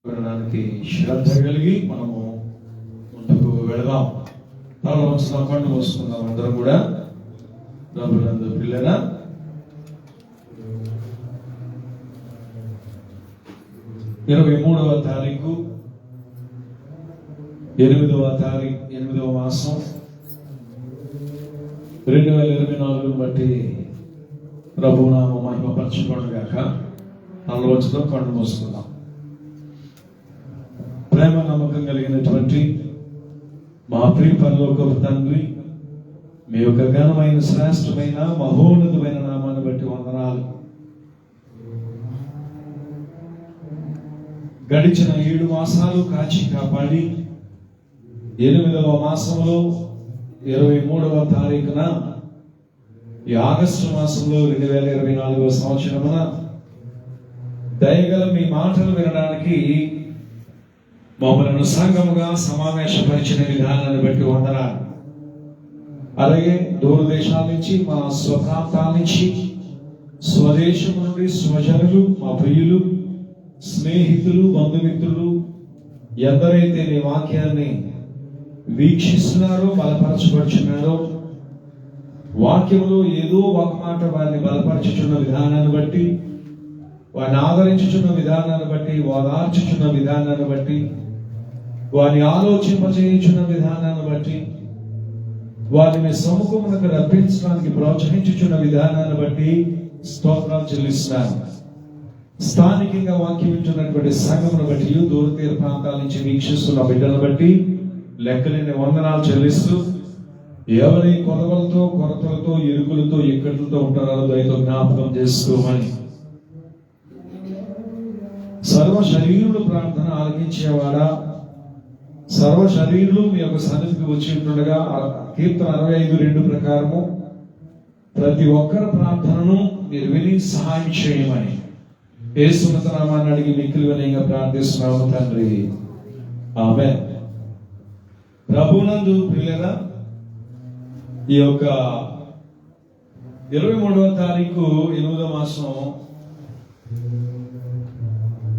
వినడానికి శ్రద్ధ కలిగి మనము ముందుకు వెళదాం. తల వంచుదాం, కళ్ళు మూసుకుందాం. అందరం కూడా ప్రభునందు పిల్లల 23వ తారీఖు 8వ మాసం 2024 బట్టి ప్రభునామ మహిమపరచుకోవడం గాక. తల వంచుదాం, కళ్ళు మూసుకుందాం. ప్రేమ నమ్మకం కలిగినటువంటి మా ప్రియ పరలోకపు తండ్రి, మీ యొక్క ఘనమైన శ్రేష్టమైన మహోన్నతమైన నామాన్ని బట్టి వందనాలు. గడిచిన 7 మాసాలు కాచి కాపాడి 8వ మాసంలో 23వ తారీఖున ఈ ఆగస్టు మాసంలో 2024వ సంవత్సరమున దయగల మీ మాటలు వినడానికి మమ్మల్ని సంఘముగా సమావేశపరిచిన విధానాన్ని బట్టి వందనాలు. అలాగే దూరదేశాల నుంచి, మా స్వప్రాంతాల నుంచి, స్వదేశం నుండి స్వజనులు, మా ప్రియులు, స్నేహితులు, బంధుమిత్రులు ఎందరైతే నీ వాక్యాన్ని వీక్షిస్తున్నారో, బలపరచబడుచున్నారో, వాక్యంలో ఏదో ఒక మాట వారిని బలపరచుచున్న విధానాన్ని బట్టి, వారిని ఆదరించుచున్న విధానాన్ని బట్టి, ఓదార్చుచున్న విధానాన్ని బట్టి, వారిని ఆలోచింపచేయుచున్న విధానాన్ని బట్టి, వారిని సముఖమునకు రప్పించడానికి ప్రోత్సహించుచున్న విధానాన్ని బట్టి స్తోత్రాలు చెల్లిస్తున్నాను. స్థానికంగా వాక్యం వింటున్నటువంటి సంఘమును బట్టి, దూర తీర ప్రాంతాల నుంచి వీక్షిస్తున్న బిడ్డలను బట్టి లెక్కలేని వందనాలు చెల్లిస్తూ, ఎవరి కొరవలతో, కొరతలతో, ఇరుకులతో, ఇక్కట్లతో ఉంటారో దయతో జ్ఞాపకం చేసుకోమని, సర్వ శరీరుడు ప్రార్థన ఆలకించేవాడా, సర్వ శరీరులు మీ యొక్క సన్నిధికి వచ్చి ఉంటుండగా కీర్తన 65:2 ప్రకారము ప్రతి ఒక్కరి ప్రార్థనను మీరు విని సహాయం చేయమని యేసునాథ నామాన్ని అడిగి మిక్కిలి వినయంగా ప్రార్థిస్తున్నాము తండ్రి, ఆమేన్. ప్రభునందు ప్రియులారా, ఈ యొక్క 23వ తారీఖు 8వ మాసం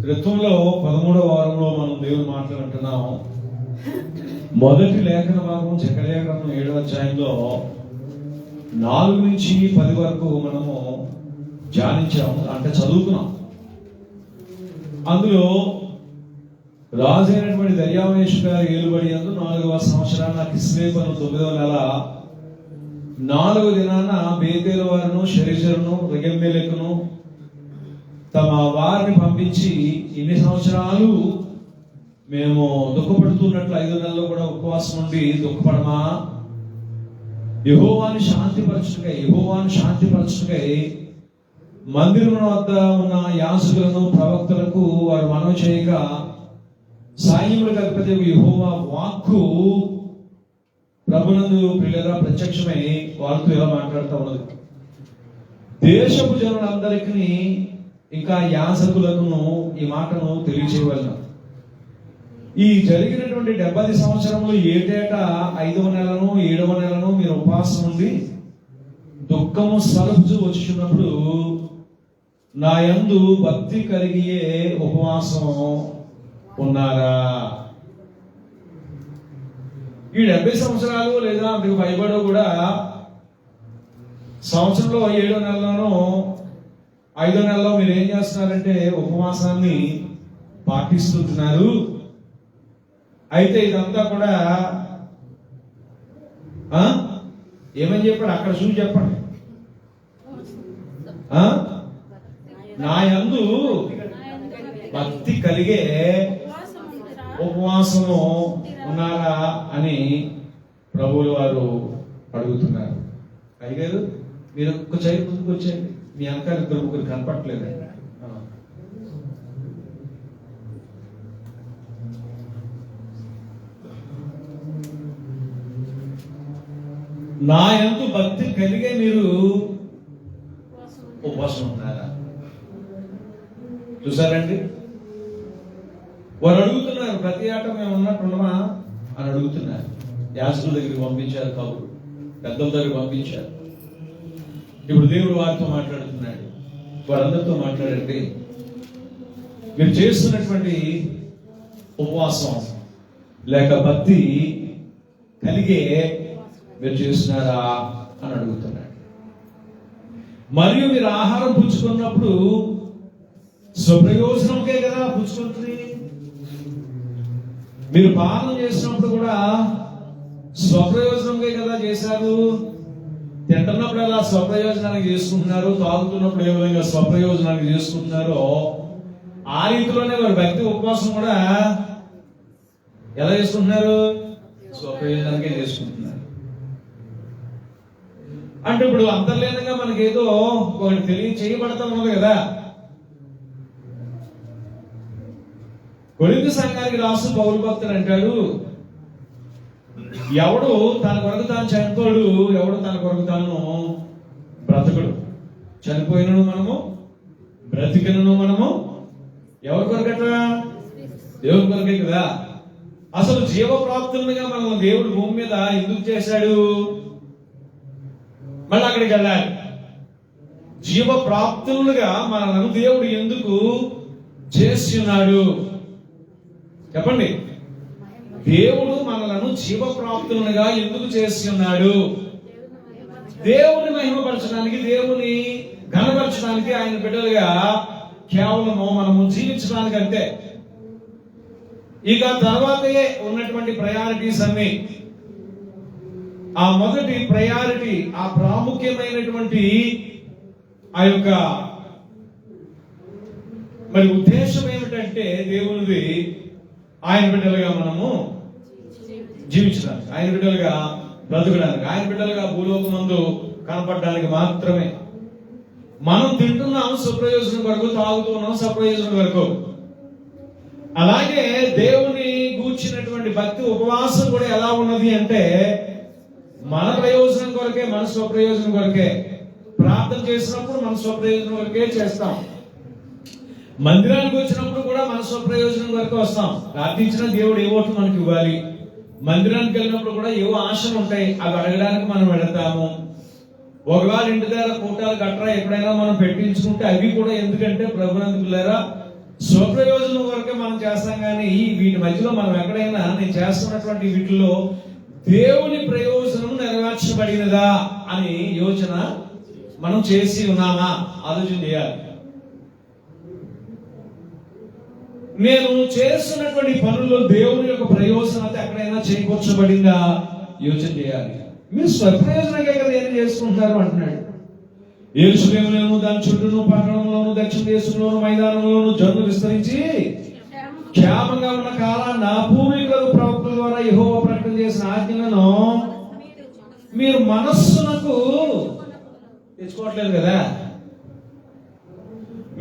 క్రితంలో 13వ వారంలో మనం దేవుని మాట్లాడుతున్నాం. మొదటి లేఖన భాగం జకర్యా గ్రంథం 7వ అధ్యాయంలో 4 నుంచి 10 వరకు మనము ధ్యానించాము, అంటే చదువుకున్నాం. అందులో రాజైనటువంటి దర్యావేషు గారి ఏలుబడి యందు 4వ సంవత్సరాన కిస్లేపను 9వ నెల 4వ దినాన బేతేలు వారును, షెరెజరును, రెగెమ్మెలెకును తమ వారిని పంపించి, ఇన్ని సంవత్సరాలు మేము దుఃఖపడుతున్నట్లు 5 నెలల్లో కూడా ఉపవాసం నుండి దుఃఖపడమా, యెహోవాను శాంతిపరచుటకై మందిరం వద్ద ఉన్న యాజకులను, ప్రవక్తలకు వారు మనవి చేయగా, సైన్యములకు అధిపతి యెహోవా వాక్కు ప్రభునందు ప్రియులారా ప్రత్యక్షమై వారితో ఇలా మాట్లాడుతూ ఉన్నది. దేశపు జనులందరికీ ఇంకా యాజకులను ఈ మాటను తెలియచేయవలెను. ఈ జరిగినటువంటి 70 సంవత్సరములు ఏటేటా 5వ నెలను 7వ నెలను మీరు ఉపవాసం ఉండి దుఃఖము సలుపుచు వచ్చుచున్నప్పుడు నా యందు భక్తి కలిగియే ఉపవాసం ఉన్నారా? ఈ 70 సంవత్సరాలు లేదా అందుకు పైబడి కూడా సంవత్సరంలో 7వ నెలలోనూ 5వ నెలలో మీరు ఏం చేస్తున్నారంటే ఉపవాసాన్ని పాటిస్తుంటున్నారు. అయితే ఇదంతా కూడా ఏమని చెప్పాడు అక్కడ చూసి చెప్పండి. నా యందు భక్తి కలిగే ఉపవాసము ఉన్నారా అని ప్రభువులు వారు అడుగుతున్నారు. అయ్యగారు మీరు ఒక్క చేయి ముందుకు వచ్చేయండి, మీ అంకాలు 2-3 కనపట్లేదండి. నా యందు భక్తి కలిగే మీరు ఉపవాసం ఉన్నారా? చూసారండి, వారు అడుగుతున్నారు. ప్రతి ఆట మేము ఉన్నట్టున్నామా అని అడుగుతున్నారు. యాజకుల దగ్గరికి పంపించారు, కబురు పెద్దల దగ్గరికి పంపించారు. ఇప్పుడు దేవుడు వారితో మాట్లాడుతున్నాడు. వారందరితో మాట్లాడండి, మీరు చేస్తున్నటువంటి ఉపవాసం లేక భక్తి కలిగే మీరు చేస్తున్నారా అని అడుగుతున్నాడు. మరియు మీరు ఆహారం పుచ్చుకున్నప్పుడు స్వప్రయోజనంకే కదా పుచ్చుకుంటుంది. మీరు పాలన చేసినప్పుడు కూడా స్వప్రయోజనంకే కదా చేశారు. తింటున్నప్పుడు ఎలా స్వప్రయోజనానికి చేసుకుంటున్నారు, తాగుతున్నప్పుడు ఏ విధంగా స్వప్రయోజనానికి చేసుకుంటున్నారో ఆ రీతిలోనే వారి భక్తి ఉపవాసం కూడా ఎలా చేసుకుంటున్నారు, స్వప్రయోజనానికే చేసుకుంటున్నారు. అంటే ఇప్పుడు అంతర్లీనంగా మనకి ఏదో ఒకటి తెలియచేయబడతా ఉన్నది కదా. కొరింథీ సంఘానికి రాసు పౌలు భక్తుడు అంటాడు, ఎవడు తన కొరకు తాను చనిపోడు, ఎవడు తన కొరకు తాను బ్రతకడు. చనిపోయినను మనము, బ్రతికినను మనము ఎవరి కొరకట? దేవుడి కొరకే కదా. అసలు జీవప్రాప్తులుగా మనం దేవుడు భూమి మీద ఎందుకు చేశాడు? మళ్ళీ అక్కడికి వెళ్ళాలి. జీవప్రాప్తులుగా మనల్ని దేవుడు ఎందుకు చేసి ఉన్నాడు చెప్పండి. దేవుడు మనలను జీవప్రాప్తులుగా ఎందుకు చేసి ఉన్నాడు? దేవుని మహిమపరచడానికి, దేవుని ఘనపరచడానికి, ఆయన బిడ్డలుగా కేవలము మనము జీవించడానికి అంతే. ఇక తర్వాతే ఉన్నటువంటి ప్రయారిటీస్ అన్ని, ఆ మొదటి ప్రయారిటీ, ఆ ప్రాముఖ్యమైనటువంటి ఆ యొక్క మరి ఉద్దేశం ఏమిటంటే దేవునిది ఆయన బిడ్డలుగా మనము జీవించడానికి, ఆయన బిడ్డలుగా బ్రతకడానికి, ఆయన బిడ్డలుగా భూలోకమందు కనపడడానికి మాత్రమే. మనం తింటున్నాం స్వప్రయోజనం వరకు, తాగుతున్నాం స్వప్రయోజనం వరకు. అలాగే దేవుని గూర్చినటువంటి భక్తి ఉపవాసం కూడా ఎలా ఉన్నది అంటే మన ప్రయోజనం కొరకే, మన స్వప్రయోజనం కొరకే. ప్రార్థన చేసినప్పుడు మన స్వప్రయోజనం కొరకే చేస్తాం. మందిరానికి వచ్చినప్పుడు కూడా మన స్వప్రయోజనం వరకు వస్తాం. ప్రార్థించిన దేవుడు ఏ ఓట్లు మనకి ఇవ్వాలి. మందిరానికి వెళ్ళినప్పుడు కూడా ఏవో ఆశలు ఉంటాయి, అవి అడగడానికి మనం వెళతాము. ఒకవేళ ఇంటి దగ్గర కూటాలు గట్రా ఎప్పుడైనా మనం పెట్టించుకుంటే అవి కూడా ఎందుకంటే ప్రభునందుకులారా స్వప్రయోజనం వరకే మనం చేస్తాం. కానీ వీటి మధ్యలో మనం ఎక్కడైనా నేను చేస్తున్నటువంటి వీటిలో దేవుని ప్రయోజనం నెరవేర్చబడినదా అని యోచన మనం చేసి ఉన్నామా ఆలోచన చేయాలి. నేను చేస్తున్నటువంటి పనుల్లో దేవుని యొక్క ప్రయోజనత ఎక్కడైనా చేకూర్చబడిందా యోచన చేయాలి. మీరు స్వప్రయోజనంగా కదా ఏం చేసుకుంటున్నారు అంటున్నాడు. యెరూషలేములోను దాని చుట్టూను పట్టణంలోను దక్షిణ దేశంలోను మైదానంలోను జనులు విస్తరించి క్షేమంగా ఉన్న కాలాన్ని నా పూర్వీకుల ప్రవక్తల ద్వారా యెహోవా ప్రకటన చేసిన ఆజ్ఞలను మీరు మనస్సునకు తెచ్చుకోవట్లేదు కదా.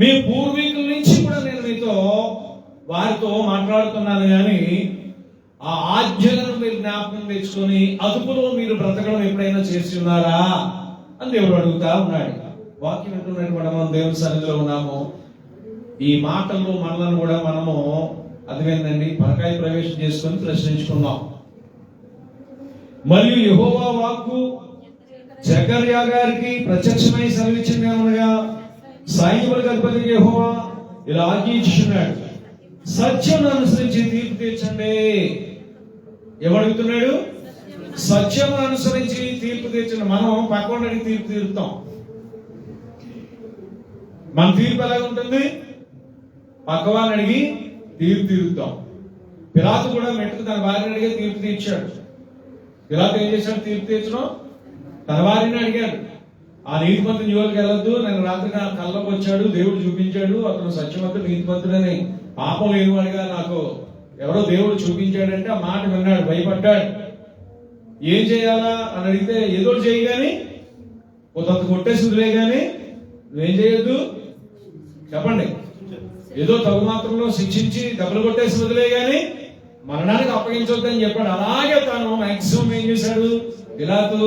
మీ పూర్వీకుల నుంచి కూడా నేను మీతో వారితో మాట్లాడుతున్నాను, కానీ ఆ ఆజ్ఞలను మీరు జ్ఞాపకం తెచ్చుకొని అదుపులో మీరు బ్రతకడం ఎప్పుడైనా చేసి ఉన్నారా అని దేవుడు అడుగుతా ఉన్నాడు. వాక్యం వింటున్నట్టు మనం దేవుని సన్నిధిలో ఉన్నాము. ఈ మాటల్లో మనలను కూడా మనము అదేంటండి పరకాయ ప్రవేశం చేసుకొని ప్రశ్నించుకున్నాం. మరియు యెహోవా వాక్కు జకర్యా గారికి ప్రత్యక్షమై సెలవిచ్చింది ఏమనగా, సైన్యములకు అధిపతి యెహోవా ఇలా ఆజ్ఞించుచున్నాడు, సత్యం అనుసరించి తీర్పు తీర్చండి. ఎవడుగుతున్నాడు? సత్యం అనుసరించి తీర్పు తీర్చండి. మనం పక్కనడికి తీర్పు తీరుతాం. మన తీర్పు ఎలాగ ఉంటుంది? పక్కవాడిని అడిగి తీర్పు తీరుతాం. పిలాతు కూడా మెట్టుకు తన భార్యని అడిగే తీర్పు తీర్చాడు. పిలాతు ఏం చేశాడు? తీర్పు తీర్చడం తన భార్యని అడిగాడు. ఆ నీతిమంతుని జోలికి వెళ్ళొద్దు, నేను రాత్రి నా కళ్ళకు వచ్చాడు, దేవుడు చూపించాడు, అతను సత్యవంతుడు నీతిమంతుడని, పాపం లేనివాడిగా నాకు ఎవరో దేవుడు చూపించాడంటే ఆ మాట విన్నాడు, భయపడ్డాడు. ఏం చేయాలా అని అడిగితే ఏదో చేయి కానీ కొంత కొట్టేసి వదిలే కానీ నువ్వేం చేయొద్దు చెప్పండి. ఏదో తగు మాత్రంలో శిక్షించి దెబ్బలు కొట్టేసి వదిలే కానీ మరణానికి అప్పగించొద్దని చెప్పాడు. అలాగే తాను మాక్సిమం ఏం చేశాడు? పిలాతు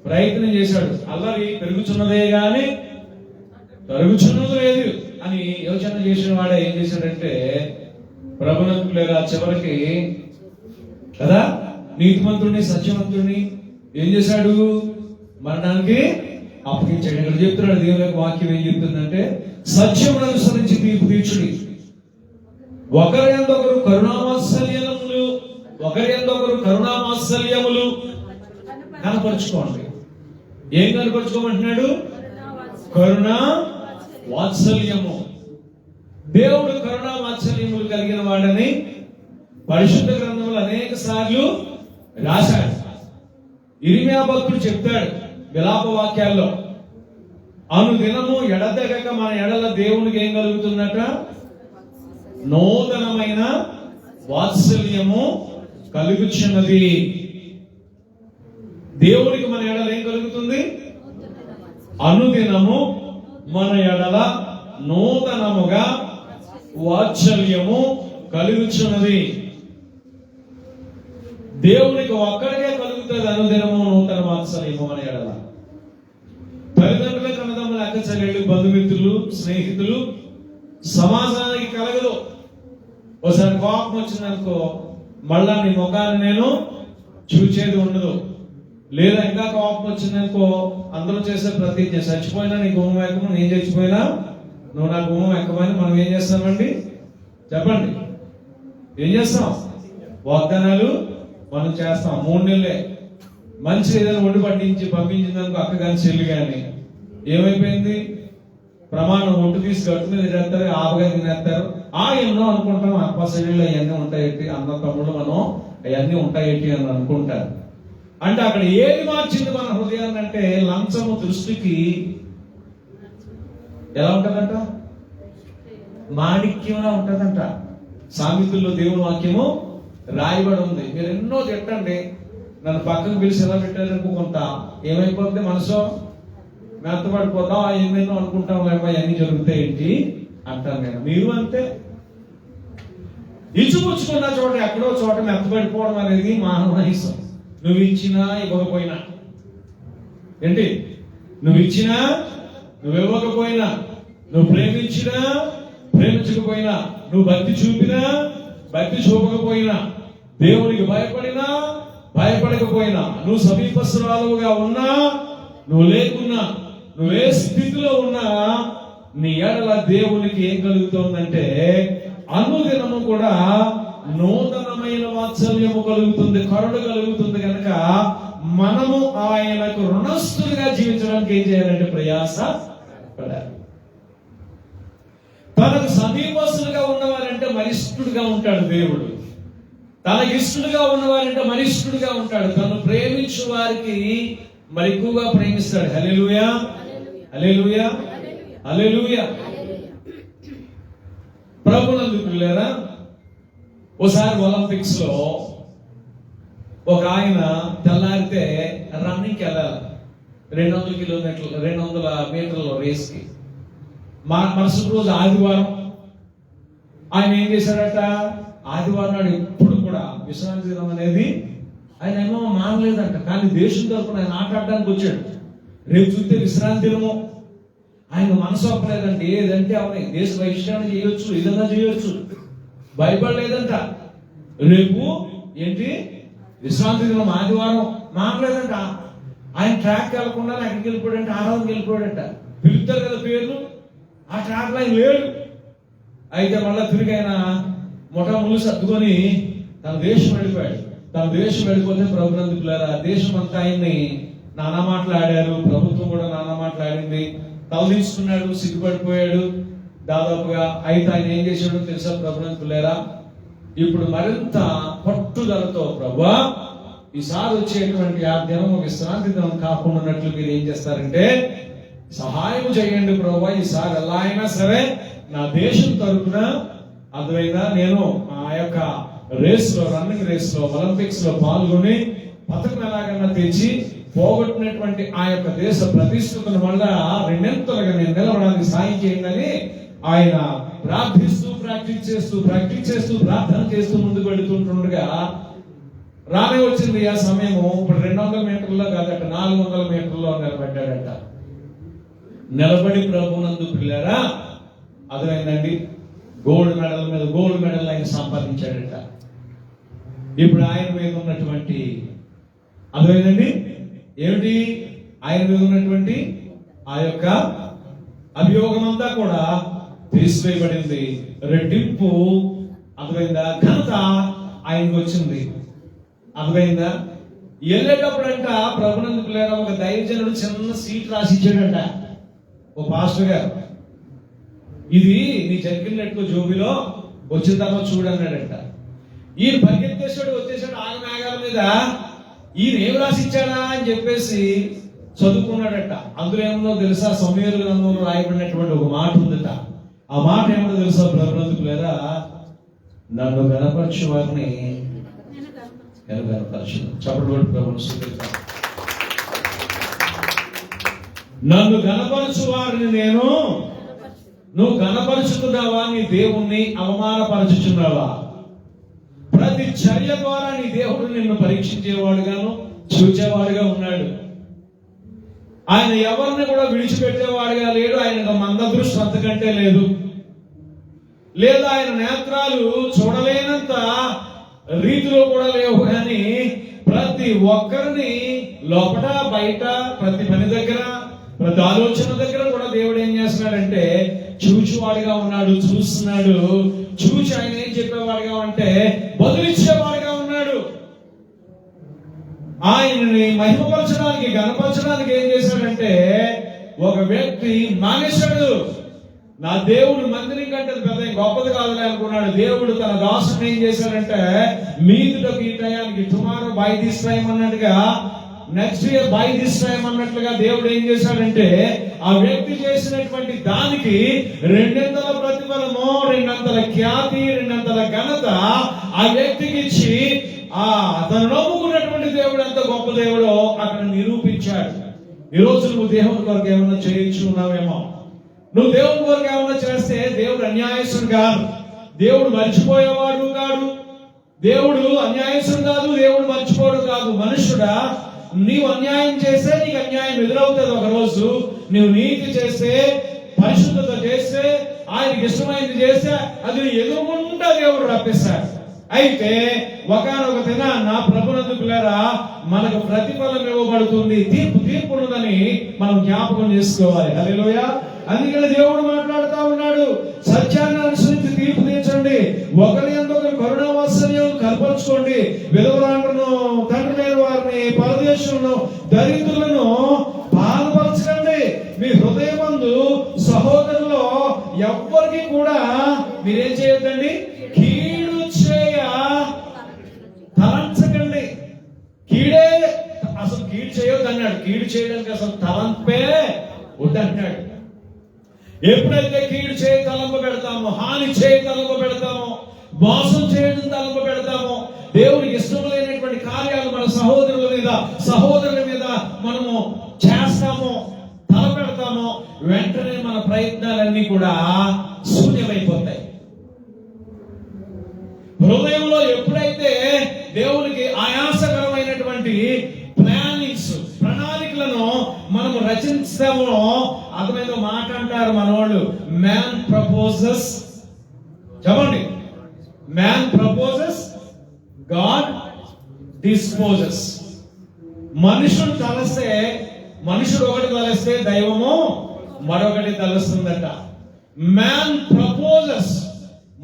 ప్రయత్నం చేశాడు. అల్లరి పెరుగుచున్నదే గాని తరుగుచున్నది లేదు అని యోచన చేసిన వాడే ఏం చేశాడంటే ప్రభునందుకు లేదా చివరికి కదా నీతిమంతుడిని సత్యవంతుడిని ఏం చేశాడు? మరణానికి అప్పగించాడు. ఇక్కడ చెప్తున్నాడు దేవుని యొక్క వాక్యం ఏం చెప్తుందంటే, సత్యమును అనుసరించి తీర్పు తీర్చుడి, ఒకరి యందు ఒకరు కరుణామా ఒకరి యందొకరు కరుణా వాత్సల్యములు కనపరుచుకోండి. ఏం కనపరుచుకోమంటున్నాడు? కరుణా వాత్సల్యము. దేవుడు కరుణా వాత్సల్యములు కలిగిన వాడని పరిశుద్ధ గ్రంథంలో అనేక సార్లు రాశాడు. ఇర్మీయా భక్తుడు చెప్తాడు విలాప వాక్యాల్లో, అనుదినము ఎడతెగక మన ఎడల దేవునికి ఏం కలుగుతుందట? నూతనమైన వాత్సల్యము కలుగుచున్నది. దేవునికి మన ఎడల ఏం కలుగుతుంది? అనుదినము మన ఎడల నూతనముగా వాత్సల్యము కలుగుచున్నది. దేవునికి ఒక్కడికే కలుగుతుంది అనుదినము నూతన వాత్సల్యము మన ఎడల. తల్లిదండ్రుల కన్నదమ్ముల అక్క చెల్లెళ్ళు, బంధుమిత్రులు, స్నేహితులు, సమాజానికి కలగదు. ఒకసారి కోపం వచ్చిందనుకో మళ్ళా నీ ముఖాన్ని నేను చూచేది ఉండదు. లేదా ఇంకా కోపం వచ్చిందనుకో అందరూ చేసే ప్రతిజ్ఞ, చచ్చిపోయినా నీ గుమ్మం ఎక్కము, నేను చచ్చిపోయినా నువ్వు నా గుమ్మం ఎక్కమని మనం ఏం చేస్తామండి? చెప్పండి, ఏం చేస్తాం? వాగ్దానాలు మనం చేస్తాం. 3 నెలలే మంచి ఏదైనా వండి పట్టించి పంపించిందనుకో అక్క కానీ చెల్లి కానీ, ఏమైపోయింది? ప్రమాణం ఒట్టు తీసి గట్టు మీద చేస్తారు, ఆపగా తినేస్తారు. ఎన్నో అనుకుంటాం, అప్పసెళ్ళు అవన్నీ ఉంటాయేంటి, అన్న తమ్ముళ్ళు మనం అవన్నీ ఉంటాయేంటి అని అనుకుంటారు. అంటే అక్కడ ఏది మార్చింది మన హృదయాన్ని అంటే లంచము దృష్టికి ఎలా ఉంటదంట? మాణిక్యంలా ఉంటదంట. సామెతల్లో దేవుని వాక్యము రాయబడి ఉంది. మీరు ఎన్నో తిట్టండి, నన్ను పక్కకు పిలిచి ఎలా పెట్టారనుకో కొంత ఏమైపోతుంది? మనసు మెత్తపడిపోతాం. ఎన్నెన్నో అనుకుంటాం, అవన్నీ జరుగుతాయి ఏంటి అంటాను నేను. మీరు అంతే, ఇచ్చిపుచ్చుకున్న చోట ఎక్కడో చోట మెత్తపడిపోవడం అనేది మానవహిసం. నువ్వు ఇచ్చినా ఇవ్వకపోయినా ఏంటి? నువ్వు ఇచ్చినా నువ్వు ఇవ్వకపోయినా, నువ్వు ప్రేమించినా ప్రేమించకపోయినా, నువ్వు భక్తి చూపినా భక్తి చూపకపోయినా, దేవునికి భయపడినా భయపడకపోయినా, నువ్వు సమీపస్తురాలుగా ఉన్నా నువ్వు లేకున్నా, నువ్వే స్థితిలో ఉన్నా నీ ఎడల దేవునికి ఏం కలుగుతుందంటే అనుదినము కూడా నూతనమైన వాత్సల్యము కలుగుతుంది, కరుణ కలుగుతుంది. కనుక మనము ఆయనకు రుణస్థులుగా జీవించడానికి ఏం చేయాలంటే ప్రయాస పడాలి. తనకు సమీపస్తులుగా ఉన్నవారంటే మరిష్ఠుడుగా ఉంటాడు దేవుడు. తనకి ఇష్టడుగా ఉన్నవారంటే మరిష్ఠుడుగా ఉంటాడు. తను ప్రేమించు వారికి మరి ఎక్కువగా ప్రేమిస్తాడు. హల్లెలూయా, హల్లెలూయా, హల్లెలూయా. ప్రభునందు పిల్లారా, ఓసారి ఒలింపిక్స్ లో ఒక ఆయన తెల్లారితే రన్నింగ్కి వెళ్ళాలి. 200 కిలోమీటర్లు 200 మీటర్ల రేస్ కి. మరుసటి రోజు ఆదివారం. ఆయన ఏం చేశాడట? ఆదివారం నాడు ఎప్పుడు కూడా విశ్రాంతి దినం అనేది ఆయన ఏమో మానలేదంట. కానీ దేశం తరపున ఆయన ఆట ఆడడానికి వచ్చాడు. రేపు చూస్తే విశ్రాంతి దినము. ఆయన మనసు ఒప్పలేదంటే ఏదంటే అవన్నీ దేశ బహిష్కరణ చేయొచ్చు, ఏదన్నా చేయొచ్చు, భయపడలేదంట. రేపు ఏంటి విశ్రాంతి దినం ఆదివారం మానలేదంట. ఆయన ట్రాక్ వెళ్లకుండా ఎక్కడికి వెళ్ళిపోయాడంటే ఆరాధనకి వెళ్ళిపోయాడంట. పిలుస్తారు కదా పేర్లు, ఆ ట్రాక్ లో ఆయన లేడు. అయితే మళ్ళా తిరిగి ఆయన ముఠాములు సర్దుకొని తన దేశం వెళ్ళిపోయాడు. తన దేశం వెళ్ళిపోతే ప్రభునందు పిల్లారా, దేశం అంతా ఆయన్ని నానా మాట్లాడారు, ప్రభుత్వం కూడా నానా మాట్లాడింది. తలదీసుకున్నాడు, సిగ్గుపడిపోయాడు దాదాపుగా. అయితే ఆయన ఏం చేశాడో తెలుసా ప్రభునందు పిల్లారా? ఇప్పుడు మరింత పట్టుదలతో, ప్రభువా ఈసారి వచ్చేటువంటి ఆ దినము విశ్రాంతి దినం కాకుండా ఉన్నట్లు మీరు ఏం చేస్తారంటే సహాయం చేయండి ప్రభువా. ఈసారి ఎలా అయినా సరే నా దేశం తరపున అర్థమైందా, నేను ఆ యొక్క రేస్ లో, రన్నింగ్ రేస్ లో, ఒలింపిక్స్ లో పాల్గొని పథకం ఎలాగన్నా తెచ్చి పోగొట్టినటువంటి ఆ యొక్క దేశ ప్రతిష్టతను మళ్ళా రెండెంతలుగా నేను నిలవడానికి సాయం చేయండి ఆయన ప్రార్థిస్తూ ప్రాక్టీస్ చేస్తూ ప్రార్థన చేస్తూ ముందుకు వెళుతుంటుండగా రానే వచ్చింది ఆ సమయము. ఇప్పుడు 200 మీటర్లో కాదట, 400 మీటర్లో నిలబడ్డాడట. నిలబడి ప్రభునందు పిల్లారా అర్థమైందండి, గోల్డ్ మెడల్ మీద గోల్డ్ మెడల్ ఆయన సంపాదించాడట. ఇప్పుడు ఆయన మీద ఉన్నటువంటి అర్థమైందండి ఏమిటి? ఆయన మీద ఉన్నటువంటి ఆ యొక్క అభియోగం అంతా కూడా తీసివేయబడింది. రెట్టింపు అర్థమైందా ఘనత ఆయనకు వచ్చింది. అర్థమైందా? వెళ్ళేటప్పుడంట ప్రభునందు పిల్లరా ఒక దైవజనుడు చిన్న సీట్ రాసి ఇచ్చాడంట ఓ పాస్టర్ గారు. ఇది నీ జర్కిన్ నెట్టుకో జోబిలో, వచ్చిన తర్వాత చూడన్నాడంట. ఈయన పరిగెత్తేసాడు, వచ్చేసాడు ఆగమేఘాల మీద. ఈయన ఏం రాసి ఇచ్చాడా అని చెప్పేసి చదువుకున్నాడట. అందులో ఏమన్నా తెలుసా? సమూయేలు గ్రంథంలో రాయబడినటువంటి ఒక మాట ఉందట. ఆ మాట ఏమన్నా తెలుసా ప్రభునందు లేదా? నన్ను గణపరచు వారిని గణపరచు. చప్పటి ప్రభుత్వం నన్ను గణపరచు వారిని నేను. నువ్వు గణపరుచుతున్నావా? నీ దేవుణ్ణి అవమానపరచుచున్నావా? ప్రతి చర్య ద్వారా నీ దేవుడు నిన్ను పరీక్షించేవాడుగాను చూచేవాడుగా ఉన్నాడు. ఆయన ఎవరిని కూడా విడిచిపెట్టేవాడుగా లేడు. ఆయన మంద దృష్టి అంతకంటే లేదు. లేదా ఆయన నేత్రాలు చూడలేనంత రీతిలో కూడా లేవు. కానీ ప్రతి ఒక్కరిని లోపల బయట ప్రతి పని దగ్గర ప్రతి ఆలోచన దగ్గర కూడా దేవుడు ఏం చేస్తున్నాడంటే చూచువాడిగా ఉన్నాడు, చూస్తున్నాడు. చూచి ఆయన ఏం చెప్పేవాడుగా అంటే బదులిచ్చేవాడుగా ఉన్నాడు. ఆయనని మహిమపరచడానికి గణపరచడానికి ఏం చేశాడంటే ఒక వ్యక్తి మానేశాడు. నా దేవుడు మందిరం కంటే పెద్ద గొప్పది కాదులే అనుకున్నాడు. దేవుడు తన దాసుని ఏం చేశాడంటే మీదుటకు ఈ టయానికి టుమారో బై దిస్ టైం అన్నట్టుగా, next year by this time అన్నట్లుగా దేవుడు ఏం చేశాడంటే ఆ వ్యక్తి చేసినటువంటి దానికి 200 ప్రతిఫలము, 200 ఖ్యాతి, 200 ఘనత ఆ వ్యక్తికి ఇచ్చి తను నమ్ముకున్నటువంటి దేవుడు ఎంత గొప్ప దేవుడో అక్కడ నిరూపించాడు. ఈరోజు నువ్వు దేవుని కొరకు ఏమన్నా చేయించున్నావేమో. నువ్వు దేవుని కొరకు ఏమన్నా చేస్తే దేవుడు అన్యాయస్తుడు కాదు, దేవుడు మర్చిపోయేవాడు కాదు, దేవుడు అన్యాయస్తుడు కాదు, దేవుడు మర్చిపోడు కాదు. మనుషుడా, నీవు అన్యాయం చేస్తే నీకు అన్యాయం ఎదురవుతుంది ఒక రోజు. నువ్వు నీతి చేస్తే, పరిశుద్ధత చేస్తే, ఆయనకి ఇష్టమైనది చేస్తే అది ఎదురుగుండా దేవుడు రప్పిస్తాడు. అయితే ఒకనొక దినాన ప్రభునందు పిల్లరా మనకు ప్రతిఫలం ఇవ్వబడుతుంది. తీర్పు ఉన్నదని మనం జ్ఞాపకం చేసుకోవాలి. హల్లెలూయా. అందుకని దేవుడు మాట్లాడుతూ ఉన్నాడు, సత్యాన్ని అనుసరించి తీర్పు తీర్చండి, ఒకరి యందు ఒకరు కరుణ వాత్సల్యం కనపరచుకోండి, విధవరాండ్రను, తండ్రి లేని వారిని, పరదేశులను, దరిద్రులను బాధపరచండి. మీ హృదయమందు సహోదరులో ఎవ్వరికి కూడా మీరేం చేయొద్దండి, కీడు చేయ తలంచకండి. కీడే అసలు కీడు చేయొద్దు అన్నాడు. కీడు చేయడానికి అసలు తలంపే వద్దంటున్నాడు. ఎప్పుడైతే కీడు చేయి తలంప పెడతామో, హాని చేయి తలంప పెడతామో, మోసం చేయడం తలంప పెడతామో, దేవునికి ఇష్టం లేనటువంటి కార్యాలు మన సహోదరుల మీద మనము చేస్తామో, తలపెడతామో, వెంటనే మన ప్రయత్నాలన్నీ కూడా శూన్యమైపోతాయి. హృదయంలో ఎప్పుడైతే దేవునికి ఆయాసకరమైనటువంటి ప్రణాళికలను మనము రచించామో, అర్థమైన మాట అంటారు మనోళ్ళు, మ్యాన్ ప్రపోజెస్, చెప్పండి, మ్యాన్ ప్రపోజెస్, గాడ్ డిస్పోజెస్. మనుషుడు ఒకటి తలస్తే దైవము మరొకటి తలుస్తుందట. మ్యాన్ ప్రపోజెస్,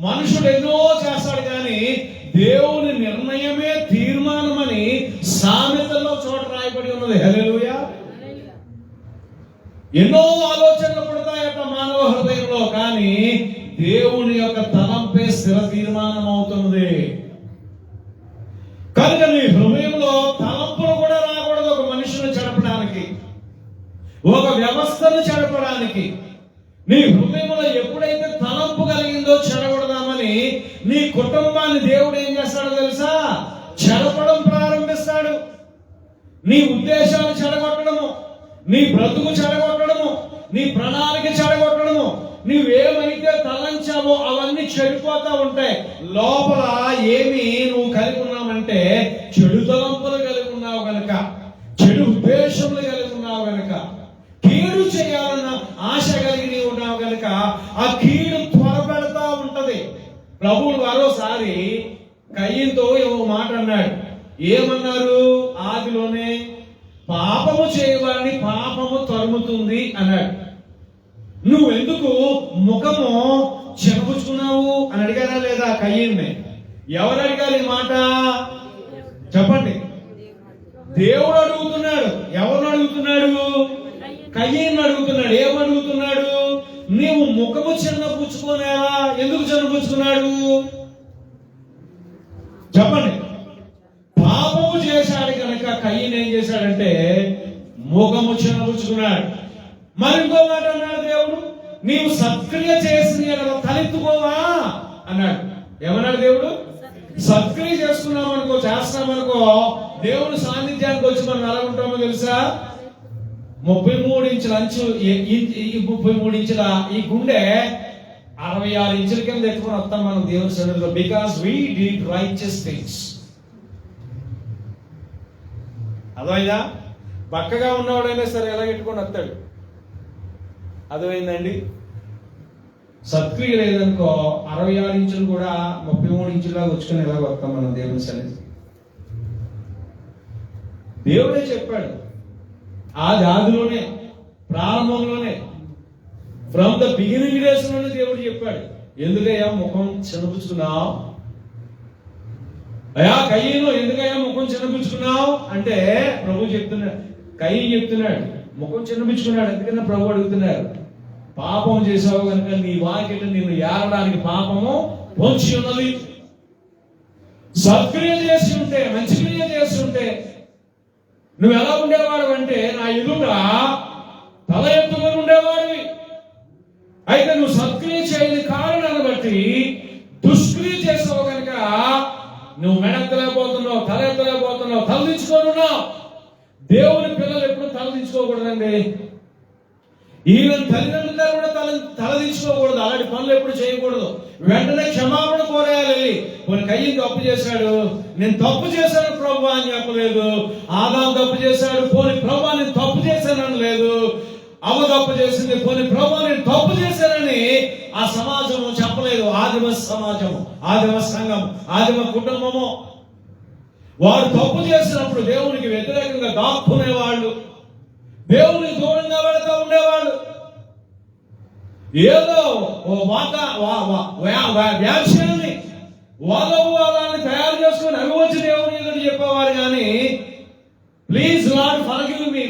మనుషుడు ఎన్నో చేస్తాడు కానీ దేవుని నిర్ణయమే తీర్మానమని సామెతల్లో చోట రాయబడి ఉన్నది. హల్లెలూయా. ఎన్నో ఆలోచనలు పుడతాయట మానవ హృదయంలో, కానీ దేవుని యొక్క తలంపే స్థిర తీర్మానం అవుతుంది. కనుక నీ హృదయంలో తలంపులు కూడా రాకూడదు. ఒక మనుషుని చెడపడానికి, ఒక వ్యవస్థను చెడపడానికి. నీ హృదయంలో ఎప్పుడైతే తలంపు కలిగిందో చెడగొడదామని నీ కుటుంబాన్ని దేవుడు ఏం చేస్తాడో తెలుసా? చెడపడం ప్రారంభిస్తాడు. నీ ఉద్దేశాలు చెడగొట్టడము, నీ బ్రతుకు చెడగొట్టడము, నీ ప్రణాళిక చెడగొట్టడము, నువ్వేమైతే తలంచావో అవన్నీ చెడిపోతా ఉంటాయి. లోపల ఏమి నువ్వు కలిగి ఉన్నావంటే చెడు తలంపులు కలిగి ఉన్నావు గనక, చెడు ఉద్దేశములు కలిగి ఉన్నావు గనక, కీడు చేయాలన్న ఆశ కలిగి ఉన్నావు గనక ఆ కీడు త్వరపెడతా ఉంటది. ప్రభువు మరోసారి కయ్యంతో ఏమో మాట అన్నాడు. ఏమన్నారు? ఆదిలోనే పాపము చేయవాడిని పాపము తరుముతుంది అన్నాడు. నువ్వెందుకు ముఖము చెప్పుకున్నావు అని అడిగారా లేదా కయ్యన్ని? ఎవరు అడిగారు ఈ మాట? చెప్పండి. దేవుడు అడుగుతున్నాడు. ఎవరిని అడుగుతున్నాడు? కయీను అడుగుతున్నాడు. ఏమడుగుతున్నాడు? నీవు ముఖము చిన్నపుచ్చుకోనేలా. ఎందుకు చిన్నపుచ్చుకున్నాడు చెప్పండి? పాపము చేశాడు కనుక కయీను ఏం చేశాడంటే ముఖము చిన్నపుచ్చుకున్నాడు. మరి ఇంకో మాట అన్నాడు దేవుడు, నీవు సత్క్రియ చేసి తలెత్తుకోవా అన్నాడు. ఏమన్నాడు దేవుడు? సత్క్రియ చేసుకున్నామనుకో, చేస్తున్నామనుకో, దేవుని సాన్నిధ్యానికి వచ్చి మనం ఎలా ఉంటామో తెలుసా? 33 ఇంచుల అంచు, 33 ఇంచుల ఈ గుండె 66 ఇంచుల కింద ఎత్తుకొని వస్తాం మనం దేవుని సన్నిధిలో. Because we did righteous things. అదైనా బక్కగా ఉన్నవాడైనా సరే ఎలా పెట్టుకొని వస్తాడు. అర్థమైందండి? సత్క్రియ లేదనుకో 66 ఇంచులు కూడా 33 ఇంచులా వచ్చుకొని ఎలా వస్తాం మనం దేవుని సన్నిధి. దేవుడే చెప్పాడు ఆదిలోనే, ప్రారంభంలోనే, ఫ్రమ్ ద బిగినింగ్ డేస్ లోనే దేవుడు చెప్పాడు. ఎందుకయ్యా ముఖం చిన్నపుచ్చుకున్నావు? అయ్యా కయీను ఎందుకయ్యా ముఖం చిన్నపుచ్చుకున్నావు అంటే ప్రభు చెప్తున్నాడు. కయీను చెప్తున్నాడు ముఖం చిన్నపుచ్చుకున్నాడు. ఎందుకన్నా ప్రభు అడుగుతున్నారు, పాపం చేసావు కనుక నీ వాకిట నిన్ను ఏరడానికి పాపము పొంచి ఉన్నది. సత్క్రియ చేసి ఉంటే, మంచి క్రియ చేసి ఉంటే నువ్వు ఎలా ఉండేవాడు అంటే నా ఎదుట తల ఎత్తుకొని ఉండేవాడివి. అయితే నువ్వు సత్క్రియ చేయని కారణాన్ని బట్టి దుష్క్రియ చేసావు కనుక నువ్వు మెడెత్తలేకపోతున్నావు, తల ఎత్తలేకపోతున్నావు, తలదించుకోనున్నావు. దేవుని పిల్లలు ఎప్పుడు తలదించుకోకూడదండి. ఈవెన్ తల్లిదండ్రులు కూడా తలదించుకోకూడదు. అలాంటి పనులు ఎప్పుడు చేయకూడదు. వెంటనే క్షమాపణ కోరేయాలి. కొన్ని కయ్యం తప్పు చేశాడు, నేను తప్పు చేశాను ప్రభువా అని చెప్పలేదు. ఆదాము తప్పు చేశాడు, పోనీ ప్రభువా నేను తప్పు చేశానని లేదు. అవ్వ తప్పు చేసింది, పోనీ ప్రభువా నేను తప్పు చేశానని ఆ సమాజము చెప్పలేదు. ఆదిమ సమాజము, ఆదిమ సంఘం, ఆదిమ కుటుంబము వారు తప్పు చేసినప్పుడు దేవునికి వ్యతిరేకంగా దాక్కునేవాళ్ళు, దేవునికి దూరంగా వెళుతూ ఉండేవాళ్ళు. ఏదో వ్యాఖ్యాన్ని వాదాన్ని తయారు చేసుకుని అవి వచ్చి దేవుని ఎదురు చెప్పేవారు. కానీ please lord forgive me,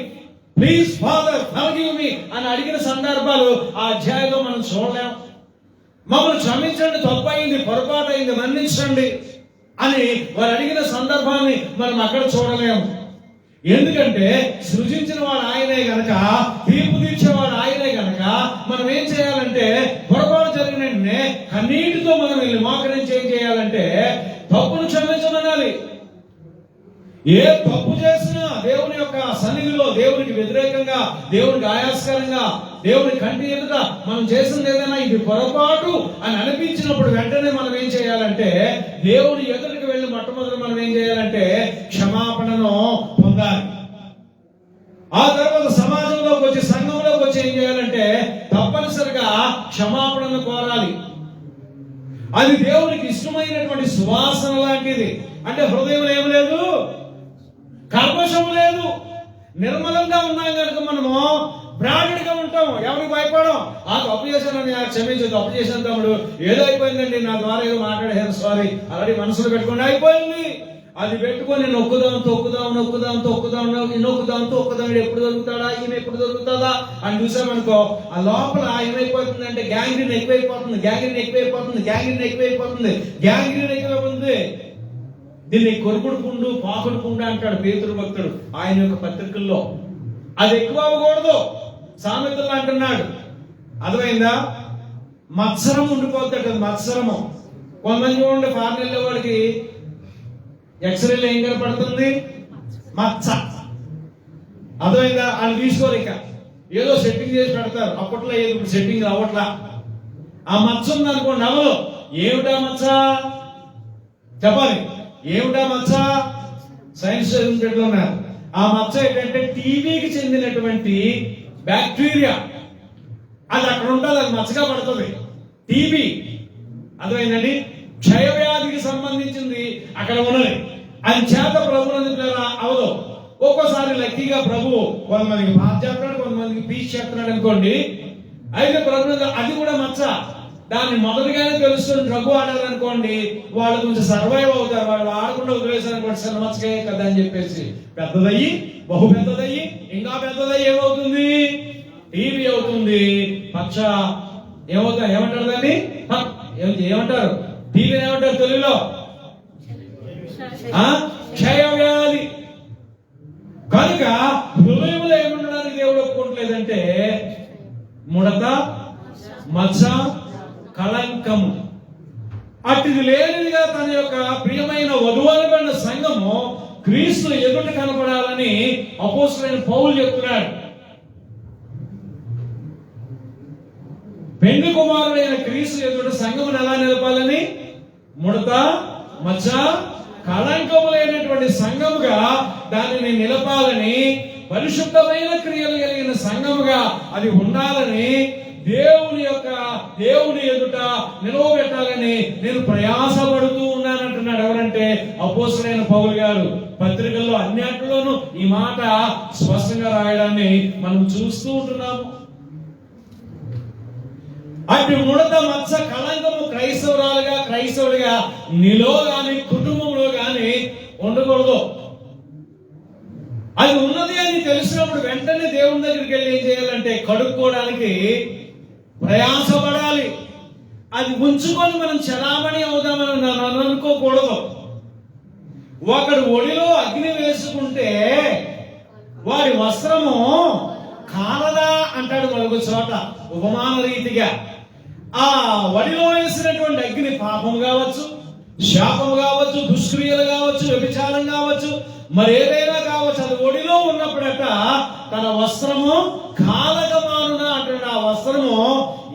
please father forgive me అని అడిగిన సందర్భాలు ఆ అధ్యాయంలో మనం చూడలేం. మమ్మల్ని క్షమించండి, తప్పు అయింది, పొరపాటు అయింది, మన్నించండి అని వారు అడిగిన సందర్భాన్ని మనం అక్కడ చూడలేము. ఎందుకంటే సృజించిన వాడు ఆయనే గనక, తీర్పు తీర్చేవాడు ఆయనే గనక మనం ఏం చేయాలంటే పొరపాటు జరిగిన వెంటనే కన్నీటితో మనం వెళ్ళి మోకరించి ఏం చేయాలంటే తప్పును క్షమించమనాలి. ఏ తప్పు చేసినా దేవుని యొక్క సన్నిధిలో దేవునికి వ్యతిరేకంగా, దేవునికి ఆయాస్కరంగా, దేవుని కంటి ఎదుట మనం చేసింది ఏదైనా ఇది పొరపాటు అని అనిపించినప్పుడు వెంటనే మనం ఏం చేయాలంటే దేవుని ఎదుటికి వెళ్ళి మొట్టమొదటి మనం ఏం చేయాలంటే క్షమాపణను పొందాలి. ఆ తర్వాత సమాజంలోకి వచ్చి, సంఘంలోకి వచ్చి ఏం చేయాలంటే తప్పనిసరిగా క్షమాపణను కోరాలి. అది దేవునికి ఇష్టమైనటువంటి సువాసన లాంటిది. అంటే హృదయంలో ఏం లేదు, కల్మషం లేదు, నిర్మలంగా ఉన్నాం కనుక మనము బ్రాండెడ్ గా ఉంటాం. ఎవరికి భయపడం. ఆ తప్పు చేశానని క్షమించు, తప్పు చేశాను తమ్ముడు, ఏదో అయిపోయిందండి, నా ద్వారా ఏదో మాట్లాడేసాను, సారీ, అలాంటి మనసులో పెట్టుకుని అయిపోయింది. అది పెట్టుకొని నొక్కుదాం ఎప్పుడు దొరుకుతాడా, ఈమె ఎప్పుడు దొరుకుతుందా అని చూసామనుకో, ఆ లోపల ఏమైపోతుందంటే గ్యాంగ్రీన్ ఎక్కువైపోతుంది. దీన్ని కొరుకుడు పుండు, పాకుడు పుండు అంటాడు పేతురు భక్తుడు ఆయన యొక్క పత్రికల్లో. అది ఎక్కువ అవ్వకూడదు. సామెతలు అంటున్నాడు, అర్థమైందా? మత్సరం ఉండిపోతాడు. అది మత్సరము. కొంతమంది చూడండి, ఫారెన్ వెళ్ళే వాడికి ఎక్స్రేలో ఏం కనపడుతుంది? మచ్చ. అర్థమైందా? వాళ్ళు తీసుకోరు, ఇక ఏదో సెట్టింగ్ చేసి పెడతారు. అప్పట్లో ఏదో ఇప్పుడు సెట్టింగ్ అవ్వట్లా. ఆ మచ్చ ఉంది అనుకోండి, అవలు ఏమిటా మచ్చ చెప్పాలి. ఏమిటా మచ్చ? సైన్స్ చదివినట్లు ఉన్నారు. ఆ మచ్చ ఏంటంటే టీబీకి చెందినటువంటి బ్యాక్టీరియా. అది అక్కడ ఉంటుంది, అది మచ్చగా పడుతుంది. టీబీ అర్థమైందండి, క్షయవ్యాధికి సంబంధించింది అక్కడ ఉన్నది. అది చేత ప్రభునందు అవదు. ఒక్కోసారి లక్కీగా ప్రభు కొంతమందికి పాస్ చేస్తున్నాడు, కొంతమందికి పీస్ చేస్తున్నాడు అనుకోండి. అయితే ప్రభునందు అది కూడా మచ్చ. దాన్ని మొదటిగానే తెలుసుకుని డ్రగ్ ఆడారనుకోండి, వాళ్ళు కొంచెం సర్వైవ్ అవుతారు. వాళ్ళు ఆడకుండా వదిలేసారనుకోండి, సినిమాకే కదా అని చెప్పేసి పెద్దదయ్యి, బహు పెద్దదయ్యి, ఇంకా పెద్దదయ్యి ఏమవుతుంది? టీవీ అవుతుంది. ఏమంటారు దాన్ని? ఏమంటారు? టీవీ ఏమంటారు తెలుగులో? క్షయవ్యాధి. కనుక హృదయంలో ఏముండడానికి దేవుడు ఒప్పుకోవట్లేదంటే ముడత, మచ్చ, కళంకము. అటుది లేనిదిగా తన యొక్క ప్రియమైన వధువైన సంఘము క్రీస్తు ఎదుట కనపడాలని అపోస్తలుడైన పౌలు చెప్తున్నాడు. పెండ్లి కుమారుడైన క్రీస్తు ఎదుట సంఘమును ఎలా నిలపాలని? ముడత, మచ్చ, కళంకము లేనటువంటి సంఘముగా దానిని నిలపాలని, పరిశుద్ధమైన క్రియలు కలిగిన సంఘముగా అది ఉండాలని, దేవుని ఎదుట నిలవబెట్టాలని నేను ప్రయాసపడుతూ ఉన్నానంటున్నాడు. ఎవరంటే అపోస్తలుడైన పౌలు గారు. పత్రికల్లో అన్నిటిలోనూ ఈ మాట స్పష్టంగా రాయడాన్ని మనం చూస్తూ ఉంటున్నాము. అటు ముడత, మచ్చ, కళంకము క్రైస్తవుడిగా నీలో గాని కుటుంబంలో గాని ఉండకూడదు. అది ఉన్నది అని తెలిసినప్పుడు వెంటనే దేవుని దగ్గరికి వెళ్ళి ఏం చేయాలంటే కడుక్కోవడానికి ప్రయాసపడాలి. అది ఉంచుకొని మనం చలామణి అవుదామని నన్ను అనుకోకూడదు. ఒకడు ఒడిలో అగ్ని వేసుకుంటే వాడి వస్త్రము కాలదా అంటాడు మరొక చోట ఉపమాన రీతిగా. ఆ వడిలో వేసినటువంటి అగ్ని పాపం కావచ్చు, శాపం కావచ్చు, దుష్క్రియలు కావచ్చు, వ్యభిచారం కావచ్చు, మరి ఏదైనా కావచ్చు. అది ఒడిలో ఉన్నప్పుడట తన వస్త్రము కాలకమానున అంటాడు. ఆ వస్త్రము